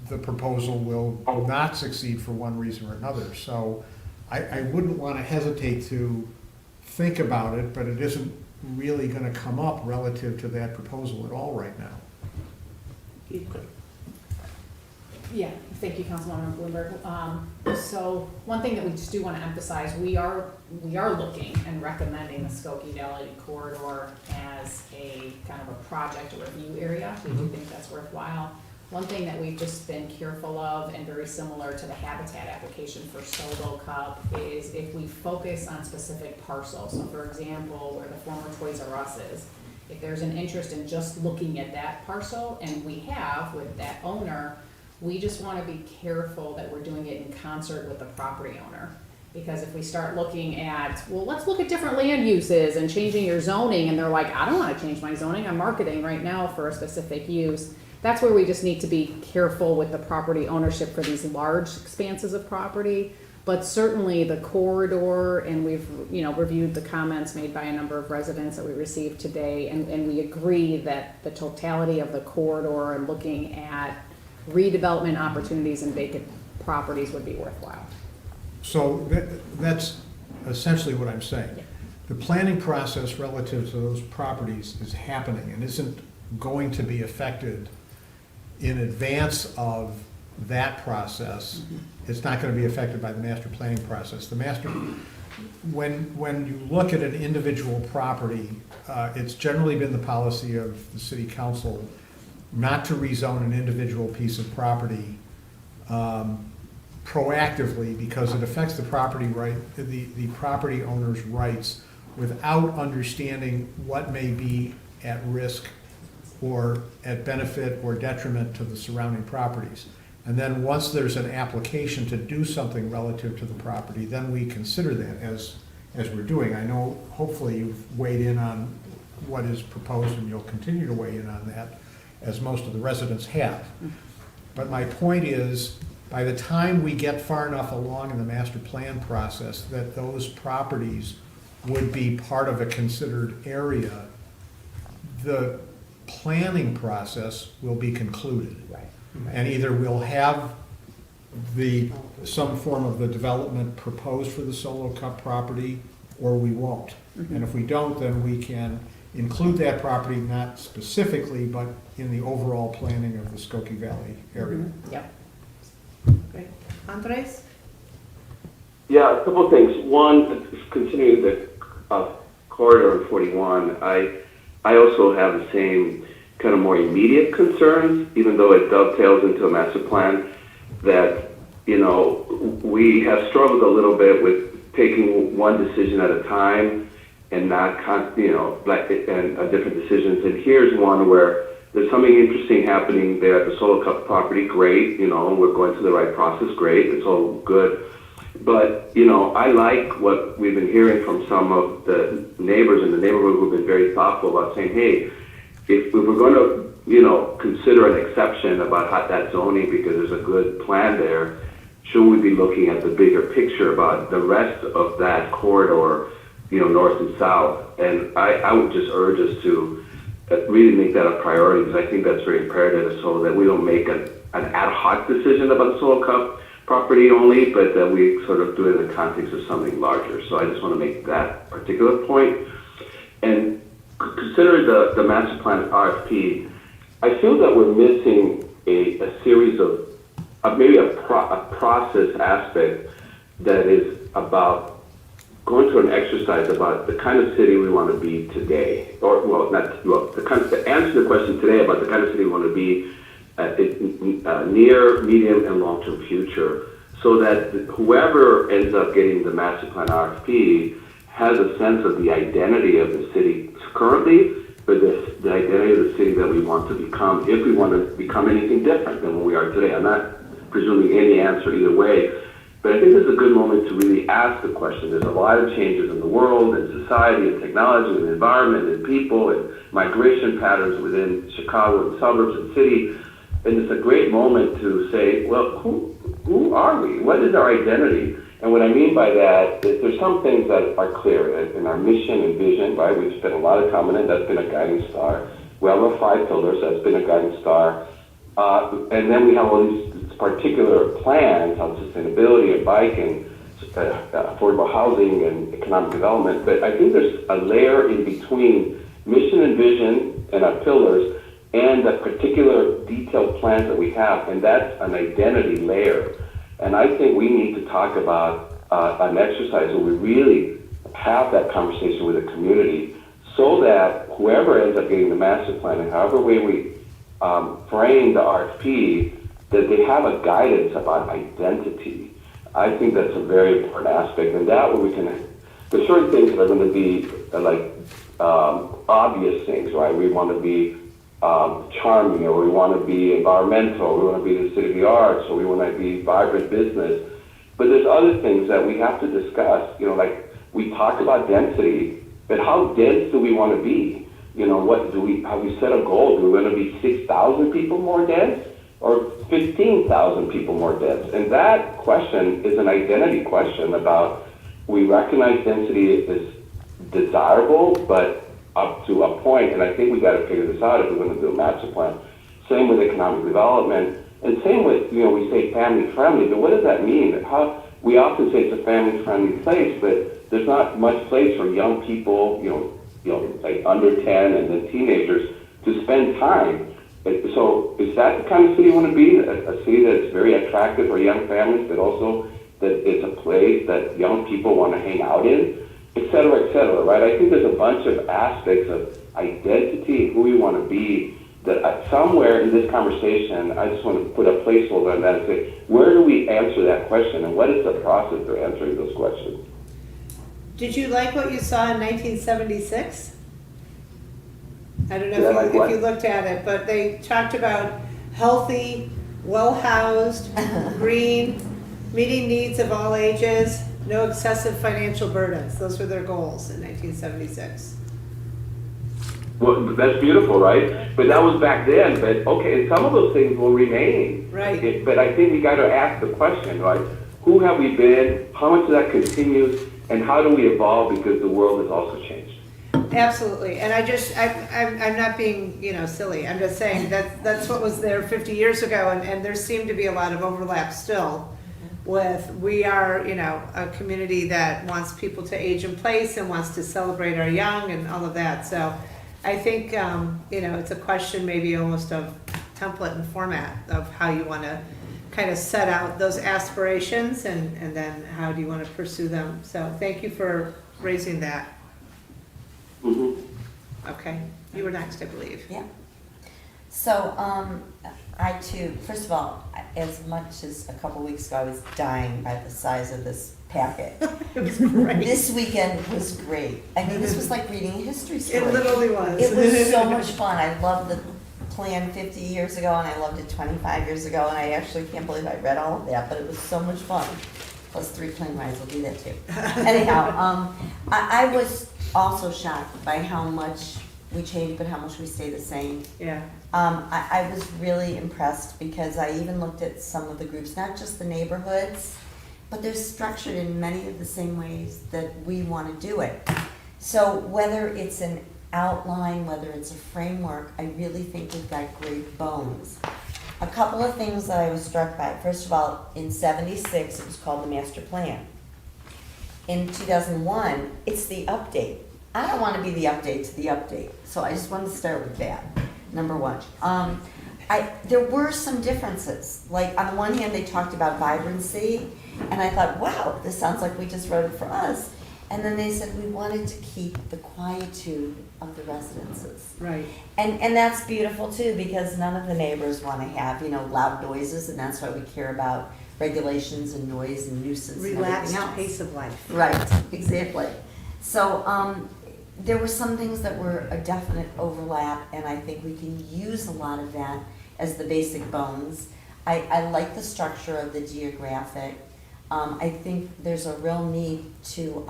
the proposal will not succeed for one reason or another. So I wouldn't want to hesitate to think about it, but it isn't really going to come up relative to that proposal at all right now. Yeah, thank you, Councilmember Bloomberg. So one thing that we just do want to emphasize, we are looking and recommending the Skokie Valley corridor as a kind of a project or review area. We do think that's worthwhile. One thing that we've just been careful of, and very similar to the habitat application for Solo Cup, is if we focus on specific parcels. So for example, where the former Toys R Us is, if there's an interest in just looking at that parcel, and we have with that owner, we just want to be careful that we're doing it in concert with the property owner. Because if we start looking at, well, let's look at different land uses and changing your zoning, and they're like, I don't want to change my zoning, I'm marketing right now for a specific use. That's where we just need to be careful with the property ownership for these large expanses of property. But certainly the corridor, and we've, reviewed the comments made by a number of residents that we received today, and we agree that the totality of the corridor and looking at redevelopment opportunities and vacant properties would be worthwhile. So that's essentially what I'm saying. The planning process relative to those properties is happening and isn't going to be affected in advance of that process. It's not going to be affected by the master planning process. When you look at an individual property, it's generally been the policy of the city council not to rezone an individual piece of property proactively, because it affects the property property owner's rights without understanding what may be at risk or at benefit or detriment to the surrounding properties. And then once there's an application to do something relative to the property, then we consider that as we're doing. I know hopefully you've weighed in on what is proposed, and you'll continue to weigh in on that, as most of the residents have. But my point is, by the time we get far enough along in the master plan process that those properties would be part of a considered area, the planning process will be concluded. Right. And either we'll have some form of the development proposed for the Solo Cup property, or we won't. And if we don't, then we can include that property, not specifically, but in the overall planning of the Skokie Valley area. Yep. Great. Andres? Yeah, a couple of things. One, continuing the corridor in 41, I also have the same kind of more immediate concerns, even though it dovetails into a master plan, that, we have struggled a little bit with taking one decision at a time and not, and different decisions. And here's one where there's something interesting happening there at the Solo Cup property. Great, we're going through the right process. Great, it's all good. But, I like what we've been hearing from some of the neighbors in the neighborhood who've been very thoughtful about saying, hey, if we were going to, consider an exception about that zoning because there's a good plan there, should we be looking at the bigger picture about the rest of that corridor, north and south? And I would just urge us to really make that a priority, because I think that's very imperative, so that we don't make an ad hoc decision about the Solo Cup property only, but that we sort of do it in the context of something larger. So I just want to make that particular point. And considering the master plan RFP, I feel that we're missing a series of maybe a process aspect that is about going through an exercise about the kind of city we want to be today, the answer to the question today about the kind of city we want to be near, medium, and long-term future, so that whoever ends up getting the master plan RFP has a sense of the identity of the city currently, but the identity of the city that we want to become, if we want to become anything different than what we are today. I'm not presuming any answer either way, but I think this is a good moment to really ask the question. There's a lot of changes in the world and society and technology and environment and people and migration patterns within Chicago and suburbs and city. And it's a great moment to say, well, who are we? What is our identity? And what I mean by that is there's some things that are clear in our mission and vision, right? We've spent a lot of time on it. That's been a guiding star. We have our 5 pillars. That's been a guiding star. And then we have all these particular plans on sustainability and bike and affordable housing and economic development. But I think there's a layer in between mission and vision and our pillars and the particular detailed plans that we have, and that's an identity layer. And I think we need to talk about an exercise where we really have that conversation with the community so that whoever ends up getting the master plan, and however way we frame the RFP, that they have a guidance about identity. I think that's a very important aspect, and that way we can, there's certain things that are going to be obvious things, right? We want to be charming, or we want to be environmental, we want to be the city of the arts, or we want to be vibrant business. But there's other things that we have to discuss, like we talk about density, but how dense do we want to be? Have we set a goal? Do we want to be 6,000 people more dense or 15,000 people more dense? And that question is an identity question about, we recognize density is desirable, but up to a point, and I think we got to figure this out if we're going to do a master plan. Same with economic development, and same with, we say family friendly, but what does that mean? We often say it's a family friendly place, but there's not much place for young people, like under 10 and then teenagers to spend time. So is that the kind of city you want to be? A city that's very attractive for young families, but also that it's a place that young people want to hang out in, et cetera, right? I think there's a bunch of aspects of identity and who we want to be that somewhere in this conversation, I just want to put a placeholder on that and say, where do we answer that question, and what is the process for answering those questions? Did you like what you saw in 1976? I don't know Did I like what? if you looked at it, but they talked about healthy, well-housed, green, meeting needs of all ages, no excessive financial burdens. Those were their goals in 1976. Well, that's beautiful, right? But that was back then. But okay, some of those things will remain. Right. But I think we got to ask the question, right? Who have we been? How much of that continues? And how do we evolve, because the world has also changed? Absolutely. And I'm not being, silly. I'm just saying that's what was there 50 years ago, and there seemed to be a lot of overlap still with, we are, a community that wants people to age in place and wants to celebrate our young and all of that. So I think, it's a question maybe almost of template and format of how you want to kind of set out those aspirations, and then how do you want to pursue them. So thank you for raising that. Mm-hmm. Okay, you were next, I believe. Yeah. So, I too, first of all, as much as a couple weeks ago, I was dying by the size of this packet. It was great. This weekend was great. I mean, this was like reading a history story. It literally was. It was so much fun. I loved the plan 50 years ago, and I loved it 25 years ago, and I actually can't believe I read all of that, but it was so much fun. Plus 3 plane rides, will do that too. Anyhow, I was also shocked by how much we changed, but how much we stay the same. Yeah. I was really impressed, because I even looked at some of the groups, not just the neighborhoods, but they're structured in many of the same ways that we want to do it. So whether it's an outline, whether it's a framework, I really think we've got great bones. A couple of things that I was struck by. First of all, in '76, it was called the master plan. In 2001, it's the update. I don't want to be the update to the update, so I just wanted to start with that, number one. There were some differences. Like, on the one hand, they talked about vibrancy, and I thought, wow, this sounds like we just wrote it for us. And then they said we wanted to keep the quietude of the residences. Right. And that's beautiful too, because none of the neighbors want to have, loud noises, and that's why we care about regulations and noise and nuisance and Relaxed everything else. pace of life. Right, exactly. So there were some things that were a definite overlap, and I think we can use a lot of that as the basic bones. I like the structure of the geographic. I think there's a real need to,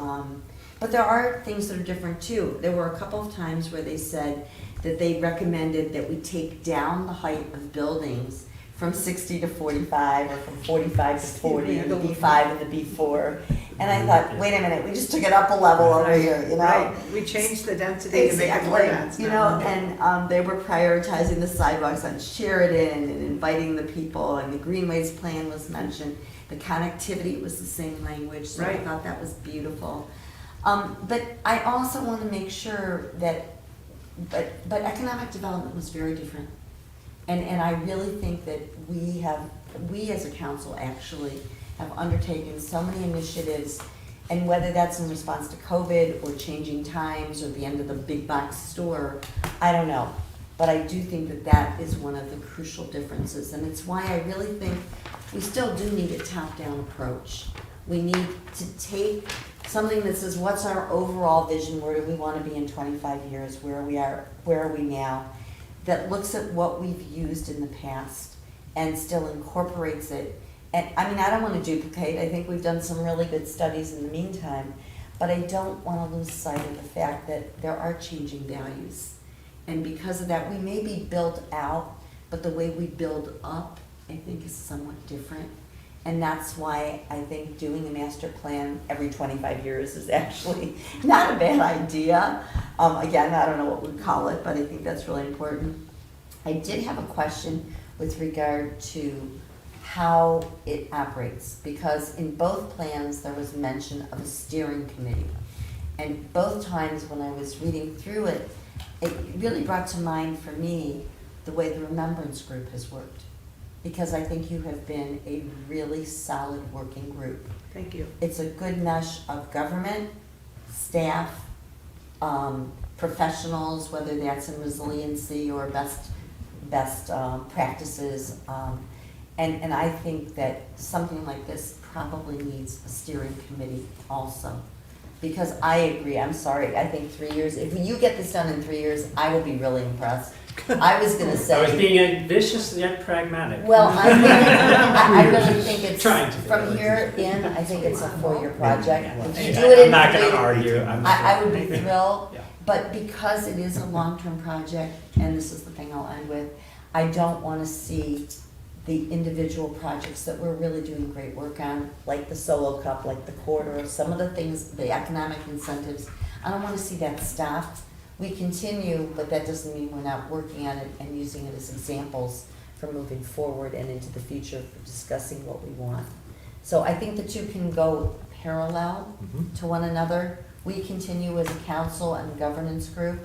but there are things that are different too. There were a couple of times where they said that they recommended that we take down the height of buildings from 60 to 45, or from 45 to 40, and the B5 and the B4. And I thought, wait a minute, we just took it up a level over here, Right, we changed the density to make it more dense. And they were prioritizing the sidewalks on Sheridan and inviting the people, and the Greenways plan was mentioned. The connectivity was the same language, so I thought that was beautiful. But I also want to make sure that but economic development was very different. And I really think that we as a council actually have undertaken so many initiatives, and whether that's in response to COVID or changing times or the end of the big box store, I don't know. But I do think that that is one of the crucial differences, and it's why I really think we still do need a top-down approach. We need to take something that says, what's our overall vision? Where do we want to be in 25 years? Where are we now? That looks at what we've used in the past and still incorporates it. And I mean, I don't want to duplicate. I think we've done some really good studies in the meantime, but I don't want to lose sight of the fact that there are changing values. And because of that, we may be built out, but the way we build up, I think, is somewhat different. And that's why I think doing a master plan every 25 years is actually not a bad idea. Again, I don't know what we'd call it, but I think that's really important. I did have a question with regard to how it operates, because in both plans there was mention of a steering committee. And both times when I was reading through it, it really brought to mind for me the way the Remembrance Group has worked. Because I think you have been a really solid working group. Thank you. It's a good mesh of government, staff, professionals, whether that's in resiliency or best practices. And I think that something like this probably needs a steering committee also. Because I agree, I'm sorry, I think 3 years, if you get this done in 3 years, I will be really impressed. I was gonna say. I was being ambitious yet pragmatic. Well, I really think it's, Trying to be from really here in, I think it's a 4-year project. If you do I'm it in not gonna 3, argue. I would be thrilled, Yeah. but because it is a long-term project, and this is the thing I'll end with, I don't wanna see the individual projects that we're really doing great work on, like the Solo Cup, like the corridor, some of the things, the economic incentives, I don't wanna see that stop. We continue, but that doesn't mean we're not working on it and using it as examples for moving forward and into the future for discussing what we want. So I think the two can go parallel to one another. We continue as a council and governance group,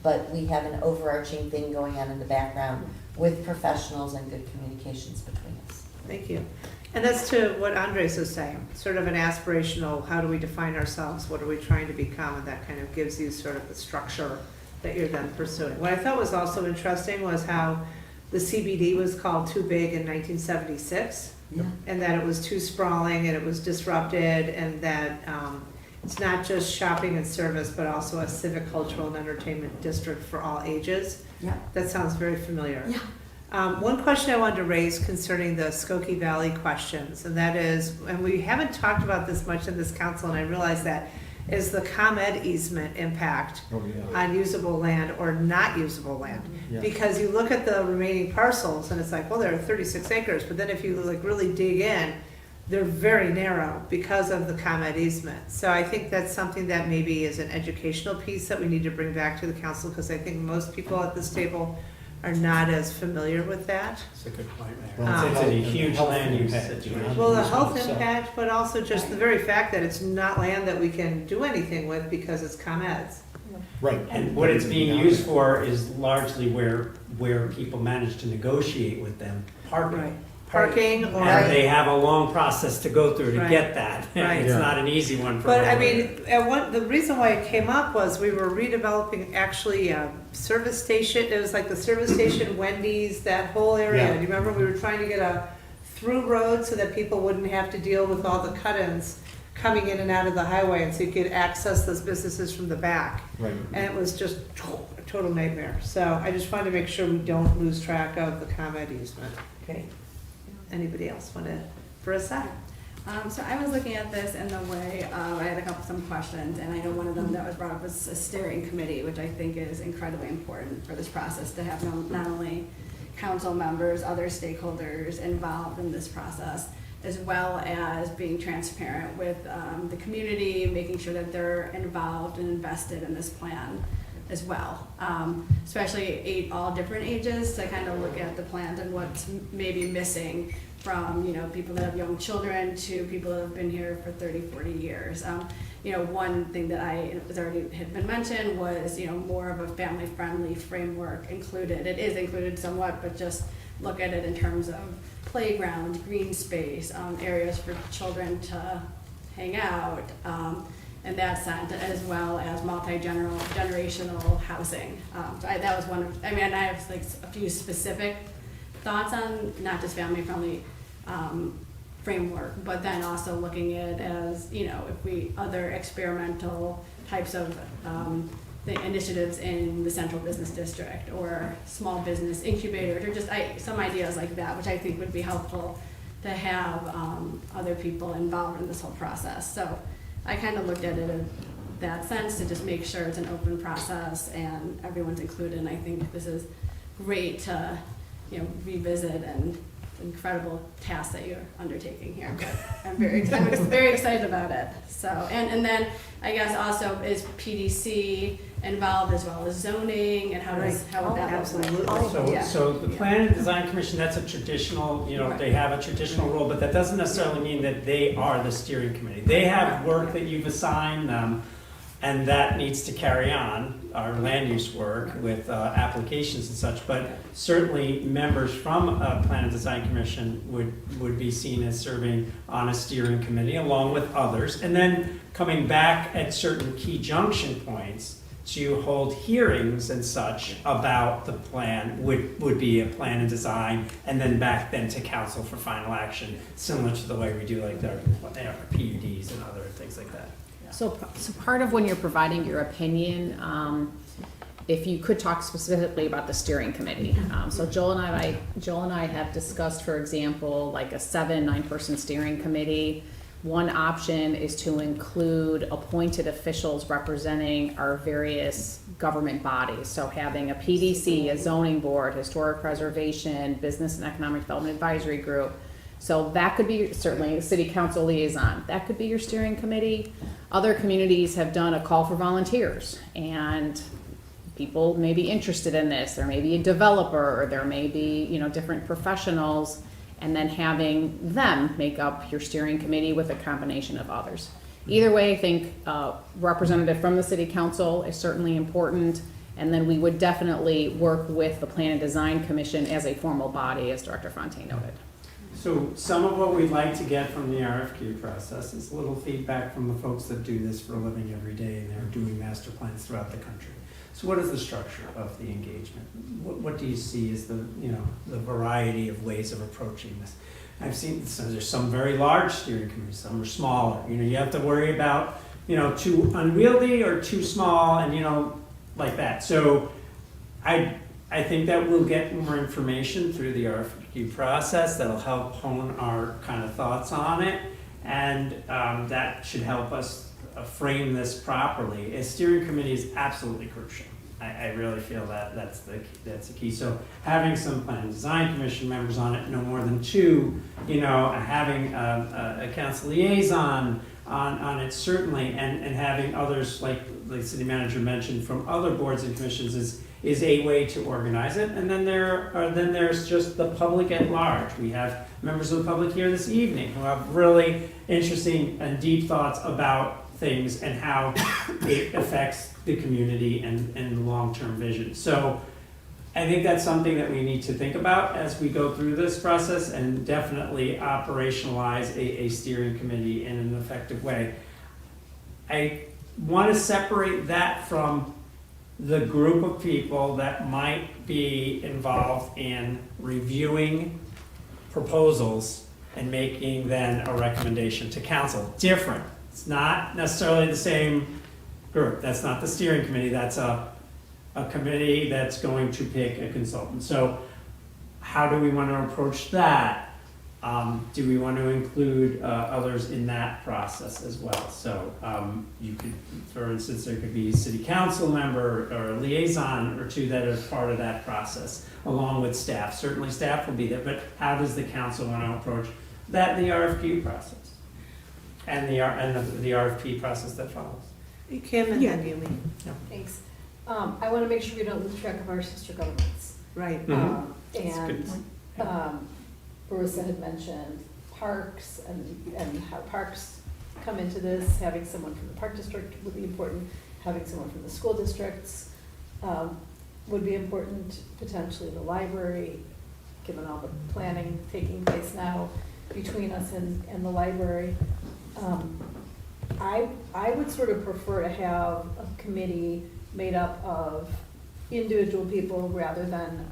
but we have an overarching thing going on in the background with professionals and good communications between us. Thank you. And that's to what Andres is saying, sort of an aspirational, how do we define ourselves? What are we trying to become? And that kind of gives you sort of the structure that you're then pursuing. What I thought was also interesting was how the CBD was called too big in 1976. Yeah. And that it was too sprawling and it was disrupted, and that it's not just shopping and service, but also a civic, cultural, and entertainment district for all ages. Yeah. That sounds very familiar. Yeah. One question I wanted to raise concerning the Skokie Valley questions, and that is, and we haven't talked about this much in this council, and I realize that, is the ComEd easement impact on usable land or not usable land? Because you look at the remaining parcels and it's like, well, there are 36 acres, but then if you like really dig in, they're very narrow because of the ComEd easement. So I think that's something that maybe is an educational piece that we need to bring back to the council, because I think most people at this table are not as familiar with that. It's a good point, Mayor. It's a huge land use situation. Well, the health impact, but also just the very fact that it's not land that we can do anything with because it's ComEd's. Right. And what it's being used for is largely where people manage to negotiate with them, parking. Parking or. And they have a long process to go through to Right. get that. Right. It's not an easy one for But I them. mean, the reason why it came up was we were redeveloping actually a service station. It was like the service station, Wendy's, that whole area. Yeah. Do you remember we were trying to get a through road so that people wouldn't have to deal with all the cut-ins coming in and out of the highway, and so you could access those businesses from the back. Right. And it was just a total nightmare. So I just wanted to make sure we don't lose track of the ComEd easement. Okay. Anybody else want to, for a sec? So I was looking at this in the way of, I had some questions, and I know one of them that was brought up was a steering committee, which I think is incredibly important for this process, to have not only council members, other stakeholders involved in this process, as well as being transparent with the community, making sure that they're involved and invested in this plan as well. Especially all different ages, to kind of look at the plans and what's maybe missing from, people that have young children to people that have been here for 30, 40 years. one thing that was already had been mentioned was, more of a family-friendly framework included. It is included somewhat, but just look at it in terms of playground, green space, areas for children to hang out, in that sense, as well as multi-generational housing. So that was one of, I have like a few specific thoughts on not just family-friendly framework, but then also looking at it as, other experimental types of the initiatives in the central business district or small business incubators, or just some ideas like that, which I think would be helpful to have other people involved in this whole process. So I kind of looked at it in that sense to just make sure it's an open process and everyone's included. And I think this is great to, revisit and incredible task that you're undertaking here. But I'm very excited about it. So, and then I guess also is PDC involved as well as zoning, and how would that look? So the Plan and Design Commission, that's a traditional, they have a traditional role, but that doesn't necessarily mean that they are the steering committee. They have work that you've assigned them, and that needs to carry on, our land use work with applications and such, but certainly members from a Plan and Design Commission would be seen as serving on a steering committee along with others, and then coming back at certain key junction points to hold hearings and such about the plan would be a plan and design, and then back then to council for final action, similar to the way we do like our PUDs and other things like that. So part of when you're providing your opinion, if you could talk specifically about the steering committee. So Joel and I have discussed, for example, like a 9-person steering committee. One option is to include appointed officials representing our various government bodies. So having a PDC, a zoning board, historic preservation, business and economic development advisory group. So that could be certainly a city council liaison. That could be your steering committee. Other communities have done a call for volunteers, and people may be interested in this. There may be a developer, or there may be, different professionals, and then having them make up your steering committee with a combination of others. Either way, I think representative from the city council is certainly important, and then we would definitely work with the Plan and Design Commission as a formal body, as Director Fontaine noted. So some of what we'd like to get from the RFQ process is a little feedback from the folks that do this for a living every day, and they're doing master plans throughout the country. So what is the structure of the engagement? What do you see as the variety of ways of approaching this? I've seen, so there's some very large steering committees, some are smaller. You have to worry about, too unwieldy or too small, and, like that. So I think that we'll get more information through the RFQ process that'll help hone our kind of thoughts on it, and that should help us frame this properly. A steering committee is absolutely crucial. I really feel that that's the key. So having some Plan and Design Commission members on it, no more than 2, having a council liaison on it certainly, and having others like the city manager mentioned from other boards and commissions is a way to organize it. And then there's just the public at large. We have members of the public here this evening who have really interesting and deep thoughts about things and how it affects the community and the long-term vision. So I think that's something that we need to think about as we go through this process, and definitely operationalize a steering committee in an effective way. I want to separate that from the group of people that might be involved in reviewing proposals and making then a recommendation to council. Different. It's not necessarily the same group. That's not the steering committee. That's a committee that's going to pick a consultant. So how do we want to approach that? Do we want to include others in that process as well? So you could, for instance, there could be a city council member or a liaison or 2 that are part of that process, along with staff. Certainly staff will be there, but how does the council want to approach that in the RFQ process? And the RFP process that follows. Kim and then Yumi. Thanks. I want to make sure we don't lose track of our sister governments. Right. And Marissa had mentioned parks and how parks come into this, having someone from the park district would be important, having someone from the school districts would be important, potentially the library, given all the planning taking place now between us and the library. I would sort of prefer to have a committee made up of individual people rather than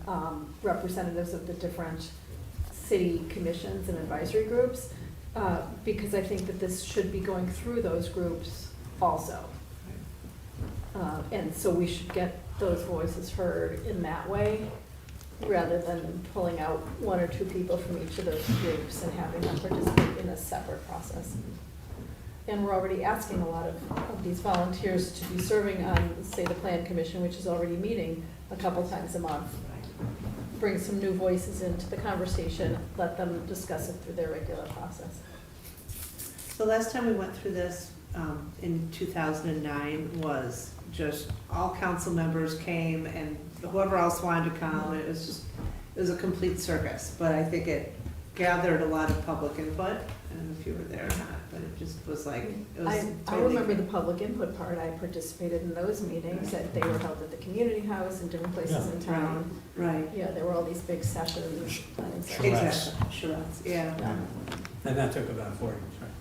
representatives of the different city commissions and advisory groups, because I think that this should be going through those groups also. And so we should get those voices heard in that way, rather than pulling out one or two people from each of those groups and having them participate in a separate process. And we're already asking a lot of these volunteers to be serving on, say, the Plan Commission, which is already meeting a couple times a month. Bring some new voices into the conversation, let them discuss it through their regular process. The last time we went through this in 2009 was just all council members came and whoever else wanted to come. It was a complete circus, but I think it gathered a lot of public input. I don't know if you were there or not, but it just was like, it was I totally. remember the public input part. I participated in those meetings, that they were held at the community house and different places in town. Right, Yeah, there were all these big sessions. exactly, charrettes, yeah. And that took about 4 years, right?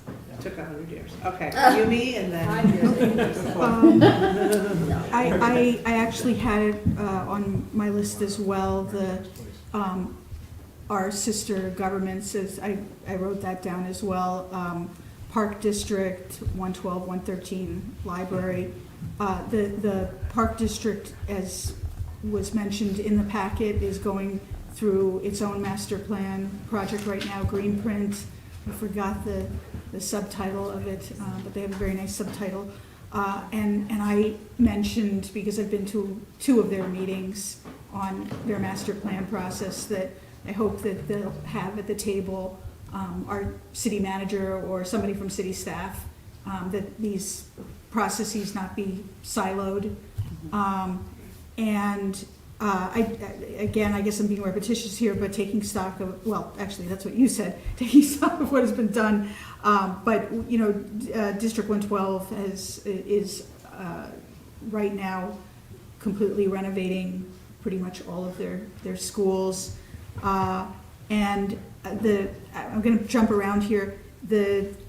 Took 100 years. Okay, you, me, and then. 5 years. I actually had it on my list as well, our sister governments, I wrote that down as well. Park District, 112, 113, Library. The Park District, as was mentioned in the packet, is going through its own master plan project right now, Green Print. I forgot the subtitle of it, but they have a very nice subtitle. And I mentioned, because I've been to 2 of their meetings on their master plan process, that I hope that they'll have at the table our city manager or somebody from city staff, that these processes not be siloed. And again, I guess I'm being repetitious here, but taking stock of, well, actually, that's what you said, taking stock of what has been done. But, you know, District 112 is right now completely renovating pretty much all of their schools. And I'm going to jump around here.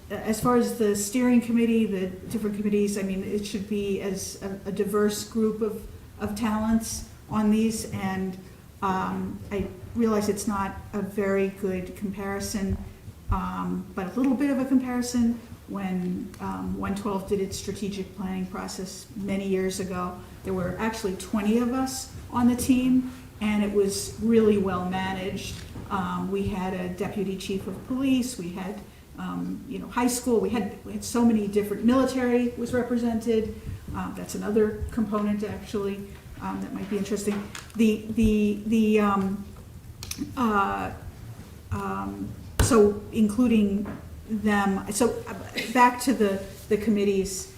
As far as the steering committee, the different committees, I mean, it should be as a diverse group of talents on these. And I realize it's not a very good comparison, but a little bit of a comparison. When 112 did its strategic planning process many years ago, there were actually 20 of us on the team, and it was really well managed. We had a deputy chief of police, we had high school, we had so many different, military was represented. That's another component actually that might be interesting. So including them, so back to the committees,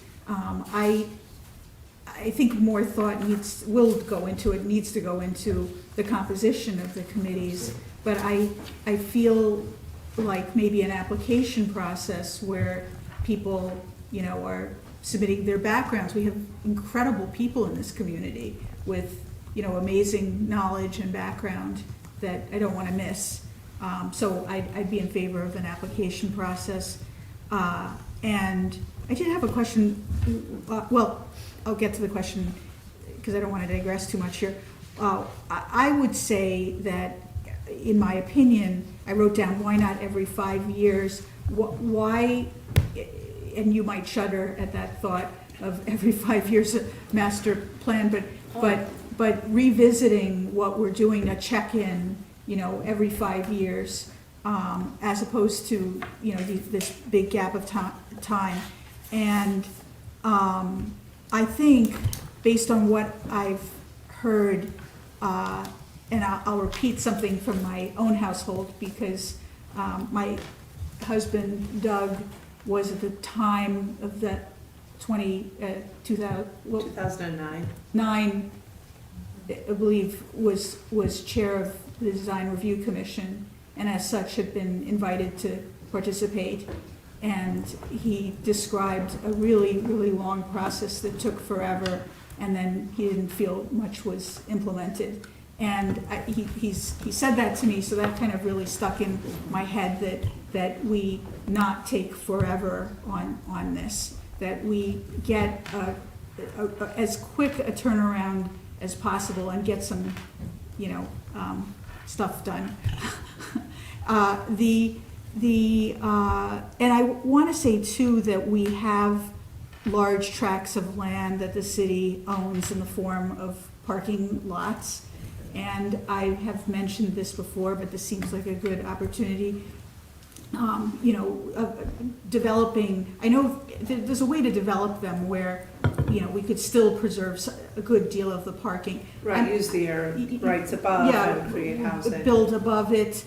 I think more thought needs to go into the composition of the committees, but I feel like maybe an application process where people, are submitting their backgrounds. We have incredible people in this community with, amazing knowledge and background that I don't want to miss. So I'd be in favor of an application process. And I did have a question, well, I'll get to the question because I don't want to digress too much here. I would say that, in my opinion, I wrote down, why not every 5 years? Why, and you might shudder at that thought of every 5 years a master plan, but revisiting what we're doing, a check-in, every 5 years, as opposed to, this big gap of time. And I think, based on what I've heard, and I'll repeat something from my own household, because my husband, Doug, was at the time of that 2009, I believe, was chair of the Design Review Commission, and as such had been invited to participate. And he described a really, really long process that took forever, and then he didn't feel much was implemented. And he said that to me, so that kind of really stuck in my head, that we not take forever on this, that we get as quick a turnaround as possible and get some, stuff done. And I want to say too that we have large tracts of land that the city owns in the form of parking lots. And I have mentioned this before, but this seems like a good opportunity. Developing, I know there's a way to develop them where, we could still preserve a good deal of the parking. Right, use the air rights above and create housing. Build above it.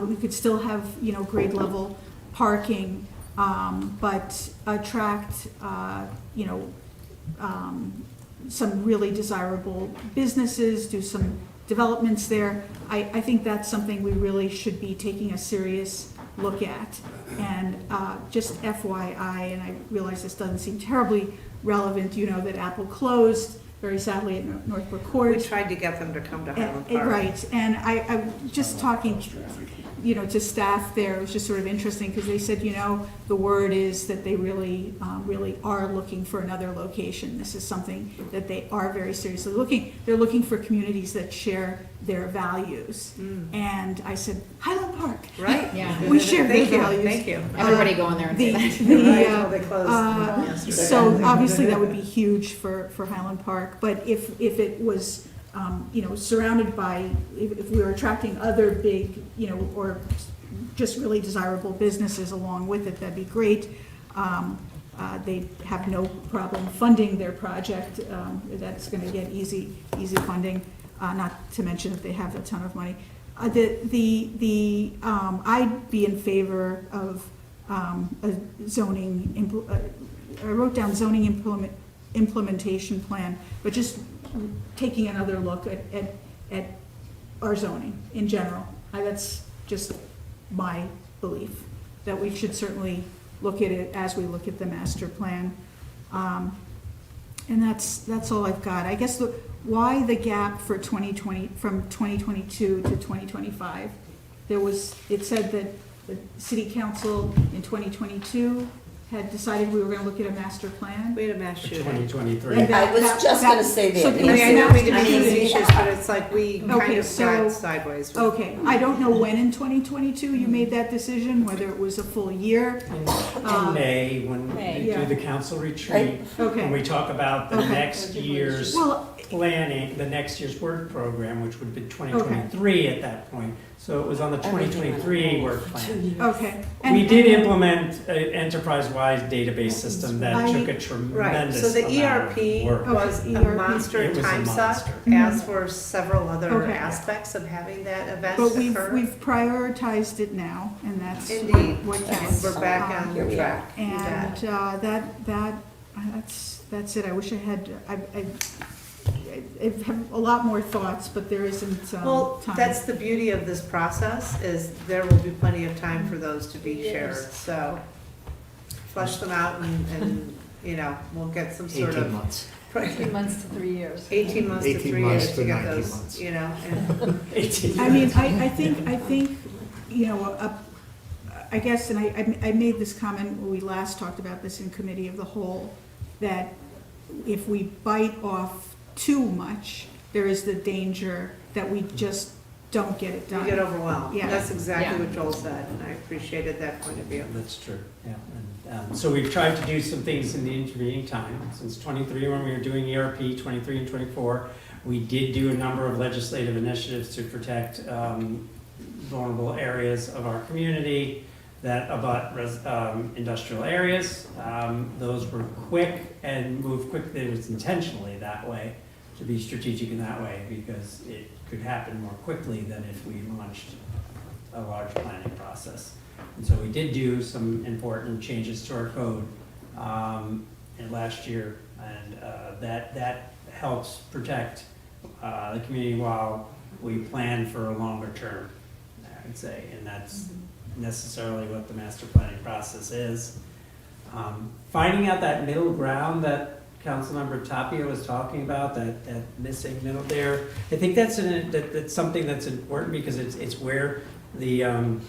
We could still have, grade level parking, but attract, some really desirable businesses, do some developments there. I think that's something we really should be taking a serious look at. And just FYI, and I realize this doesn't seem terribly relevant, that Apple closed very sadly at Northbrook Court. We tried to get them to come to Highland Park. Right, and I'm just talking, to staff there, it was just sort of interesting, because they said, the word is that they really are looking for another location. This is something that they are very seriously looking. They're looking for communities that share their values. And I said, Highland Park. Right? Yeah. We share their Thank you, values. thank you. Everybody go in there and say that. They closed yesterday. So obviously that would be huge for Highland Park, but if it was, surrounded by, if we were attracting other big, or just really desirable businesses along with it, that'd be great. They have no problem funding their project. That's gonna get easy funding, not to mention that they have a ton of money. I'd be in favor of a zoning, I wrote down zoning implementation plan, but just taking another look at our zoning in general. That's just my belief, that we should certainly look at it as we look at the master plan. And that's all I've got. I guess why the gap for 2020, from 2022 to 2025? It said that the city council in 2022 had decided we were gonna look at a master plan. We had a mass shooting. 2023. And I was just gonna say so that. the I don't mean to master be shooting- facetious, but it's like we kind Okay, of so- got sideways. Okay, I don't know when in 2022 you made that decision, whether it was a full year. In May, when May. we Yeah. do the council retreat, Okay. when we talk about the Okay. next year's Well, planning, the next year's work program, which would be 2023 at that point. So it was on the 2023 work plan. okay. We And- did implement an enterprise-wide database system that took a Right, tremendous so the amount of ERP work. was Okay, a ERP. monster It was a time suck, monster. as were several other Okay. aspects of having that event But we've occur. prioritized it now, and that's Indeed, what and counts. we're back on Here we track. You And bet. that's it. I wish I had, I have a lot more thoughts, but there isn't Well, time. that's the beauty of this process, is there will be plenty of time for those to be shared, so flush them out and, we'll get some sort of. 18 months. 18 months to 3 years. 18 months to 18 3 months years to to get 19 those, months. and 18 I mean, I think, I guess, and I made this comment when we last talked about this in committee of the whole, that if we bite off too much, there is the danger that we just don't get it you done. get overwhelmed. Yeah. That's exactly Yeah. what Joel said, and I appreciated that point of view. That's true, yeah. And so we've tried to do some things in the intervening time. Since '23, when we were doing ERP, '23 and '24, we did do a number of legislative initiatives to protect vulnerable areas of our community that abut industrial areas. Those were quick and moved quickly. It was intentionally that way, to be strategic in that way, because it could happen more quickly than if we launched a large planning process. And so we did do some important changes to our code in last year, and that helps protect the community while we plan for a longer term, I would say. And necessarily what the master planning process is. Finding out that middle ground that Councilmember Tapia was talking about, that missing middle there, I think that's something that's important because it's where the,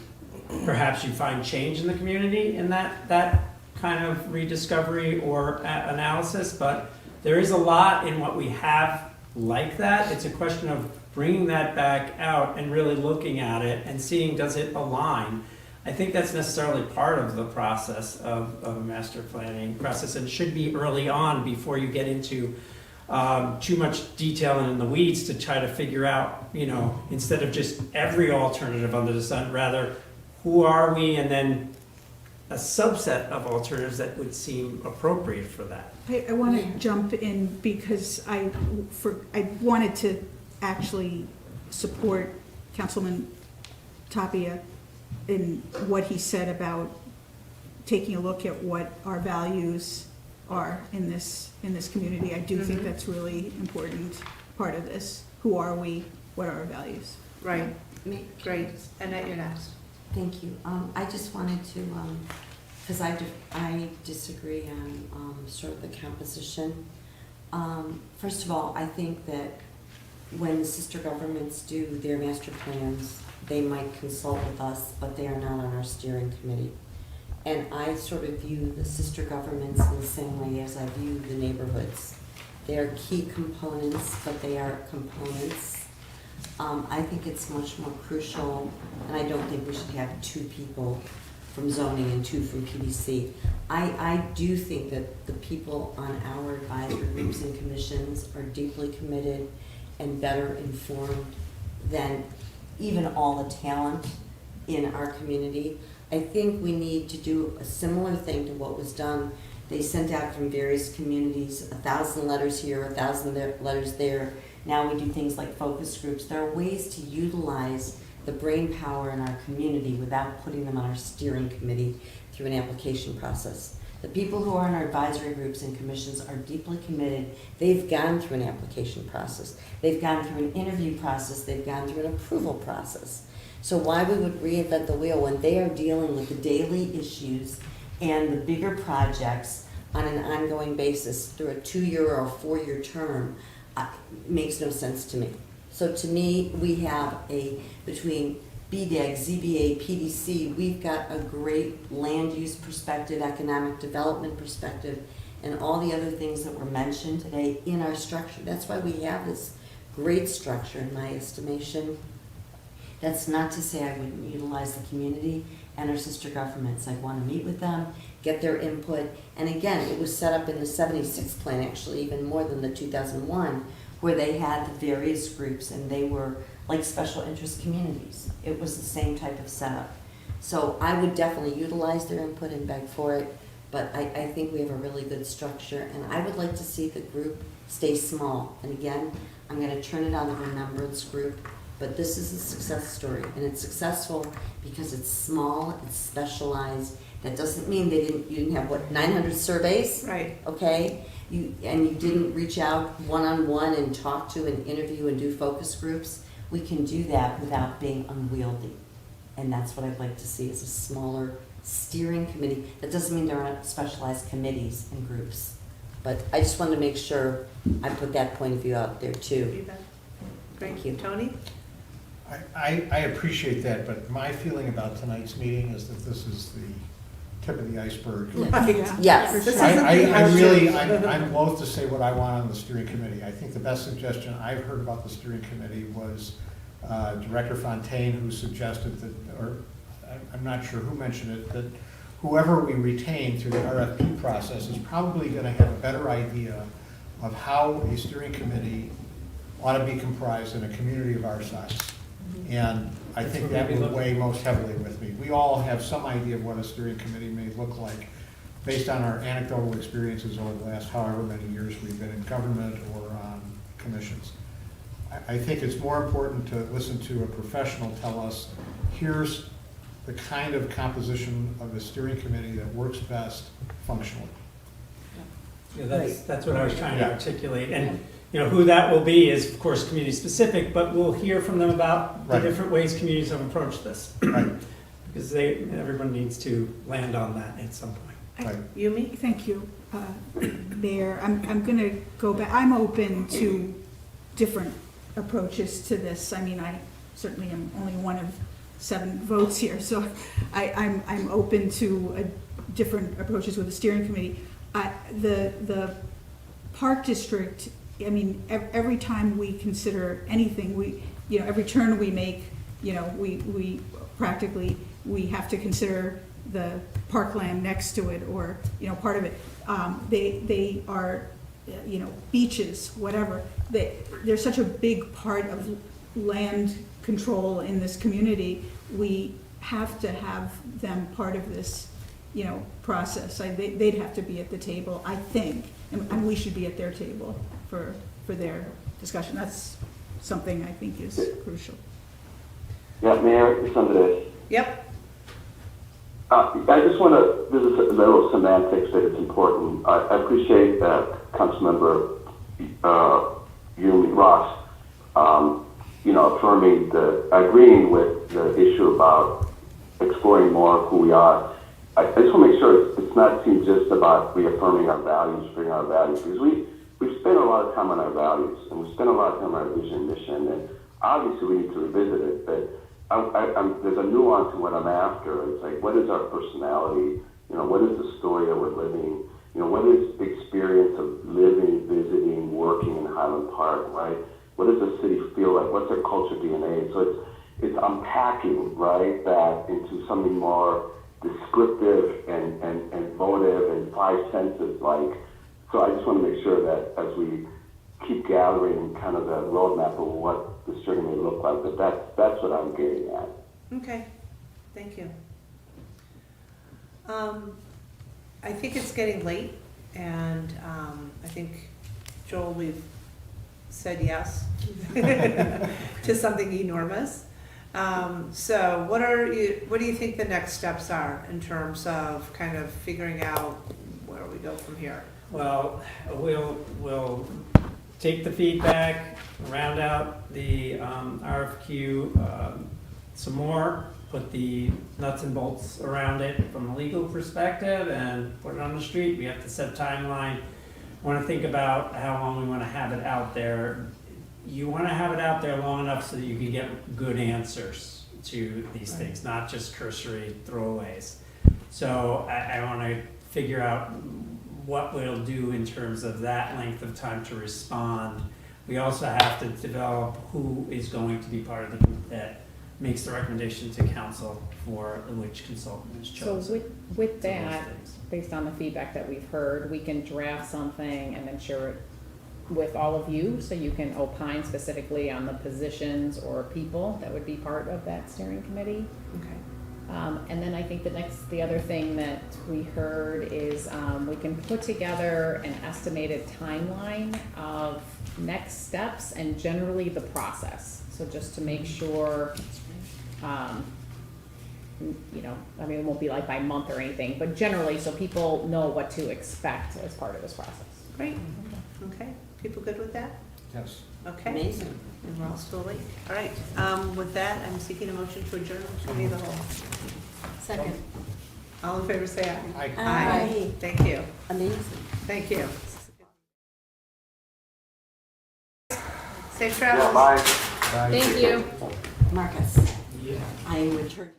perhaps you find change in the community in that kind of rediscovery or analysis, but there is a lot in what we have like that. It's a question of bringing that back out and really looking at it and seeing, does it align? I think that's necessarily part of the process of a master planning process, and should be early on before you get into too much detail and in the weeds to try to figure out, instead of just every alternative under the sun, rather, who are we, and then a subset of alternatives that would seem appropriate for that. I want to jump in because I wanted to actually support Councilman Tapia in what he said about taking a look at what our values are in this community. I do think that's really important part of this. Who are we? What are our values? Right. Great. Annette, you're next. Thank you. I just wanted to, because I disagree on sort of the composition. First of all, I think that when the sister governments do their master plans, they might consult with us, but they are not on our steering committee. And I sort of view the sister governments in the same way as I view the neighborhoods. They are key components, but they are components. I think it's much more crucial, and I don't think we should have 2 people from zoning and 2 from PDC. I do think that the people on our advisory groups and commissions are deeply committed and better informed than even all the talent in our community. I think we need to do a similar thing to what was done. They sent out from various communities 1,000 letters here, 1,000 letters there. Now we do things like focus groups. There are ways to utilize the brain power in our community without putting them on our steering committee through an application process. The people who are in our advisory groups and commissions are deeply committed. They've gone through an application process. They've gone through an interview process. They've gone through an approval process. So why we would reinvent the wheel when they are dealing with the daily issues and the bigger projects on an ongoing basis through a 2-year or a 4-year term makes no sense to me. So to me, we have between BDAG, ZBA, PDC, we've got a great land use perspective, economic development perspective, and all the other things that were mentioned today in our structure. That's why we have this great structure, in my estimation. That's not to say I wouldn't utilize the community and our sister governments. I'd want to meet with them, get their input. And again, it was set up in the 76 plan, actually even more than the 2001, where they had the various groups and they were like special interest communities. It was the same type of setup. So I would definitely utilize their input and beg for it, but I think we have a really good structure, and I would like to see the group stay small. And again, I'm going to turn it on the remembrance group, but this is a success story, and it's successful because it's small, it's specialized. That doesn't mean you didn't have, 900 surveys? Right. Okay? You didn't reach out one-on-one and talk to and interview and do focus groups. We can do that without being unwieldy. And that's what I'd like to see, is a smaller steering committee. That doesn't mean there aren't specialized committees and groups. But I just wanted to make sure I put that point of view out there too. Thank you. Tony? I appreciate that, but my feeling about tonight's meeting is that this is the tip of the iceberg. Yes. I'm loath to say what I want on the steering committee. I think the best suggestion I've heard about the steering committee was Director Fontaine, who suggested that, or I'm not sure who mentioned it, that whoever we retain through the RFP process is probably going to have a better idea of how a steering committee ought to be comprised in a community of our size. And I think that would weigh most heavily with me. We all have some idea of what a steering committee may look like based on our anecdotal experiences over the last however many years we've been in government or on commissions. I think it's more important to listen to a professional tell us, here's the kind of composition of a steering committee that works best functionally. Yeah, that's what I was trying to articulate. And who that will be is, of course, community specific, but we'll hear from them about the different ways communities have approached this. Right. because everyone needs to land on that at some point. Yumi? Thank you, Mayor. I'm going to go back, I'm open to different approaches to this. I mean, I certainly am only one of 7 votes here, so I'm open to different approaches with the steering committee. The Park District, I mean, every time we consider anything, every turn we make, we practically, we have to consider the parkland next to it or, part of it. They are, beaches, whatever. They're such a big part of land control in this community. We have to have them part of this, process. They'd have to be at the table, I think, and we should be at their table for their discussion. That's something I think is crucial. Yeah, Mayor, it's Andres. Yep. I just want to, this is a little semantics, but it's important. I appreciate that Councilmember Yumi Ross, affirming agreeing with the issue about exploring more of who we are. I just want to make sure it's not seem just about reaffirming our values, bringing our values, because we've spent a lot of time on our values, and we spent a lot of time on our vision, mission, and obviously we need to revisit it, but there's a nuance in what I'm after. It's like, what is our personality? What is the story that we're living? What is the experience of living, visiting, working in Highland Park, right? What does the city feel like? What's our culture DNA? So it's unpacking, right, that into something more descriptive and votive and 5 senses like. So I just want to make sure that as we keep gathering kind of the roadmap of what this journey may look like, that's what I'm getting at. Okay, thank you. I think it's getting late, and I think, Joel, we've said yes to something enormous. So what do you think the next steps are in terms of kind of figuring out where we go from here? Well, we'll take the feedback, round out the RFQ some more, put the nuts and bolts around it from a legal perspective, and put it on the street. We have to set a timeline. Want to think about how long we want to have it out there. You want to have it out there long enough so that you can get good answers to these things, not just cursory throwaways. So I want to figure out what we'll do in terms of that length of time to respond. We also have to develop who is going to be part of the group that makes the recommendation to council for which consultant is chosen. So with that, based on the feedback that we've heard, we can draft something and then share it with all of you, so you can opine specifically on the positions or people that would be part of that steering committee. Okay. And then I think the other thing that we heard is we can put together an estimated timeline of next steps and generally the process. So just to make sure, I mean, it won't be like by month or anything, but generally so people know what to expect as part of this process. Great. Okay. People good with that? Yes. Okay. Amazing. And we're all still late. All right. With that, I'm seeking a motion to adjourn the committee of the whole. Second. All in favor, say aye. Aye. Aye. Thank you. Amazing. Thank you. Safe Yeah, travels. bye. Thank you. Marcus, Yeah. I am returning.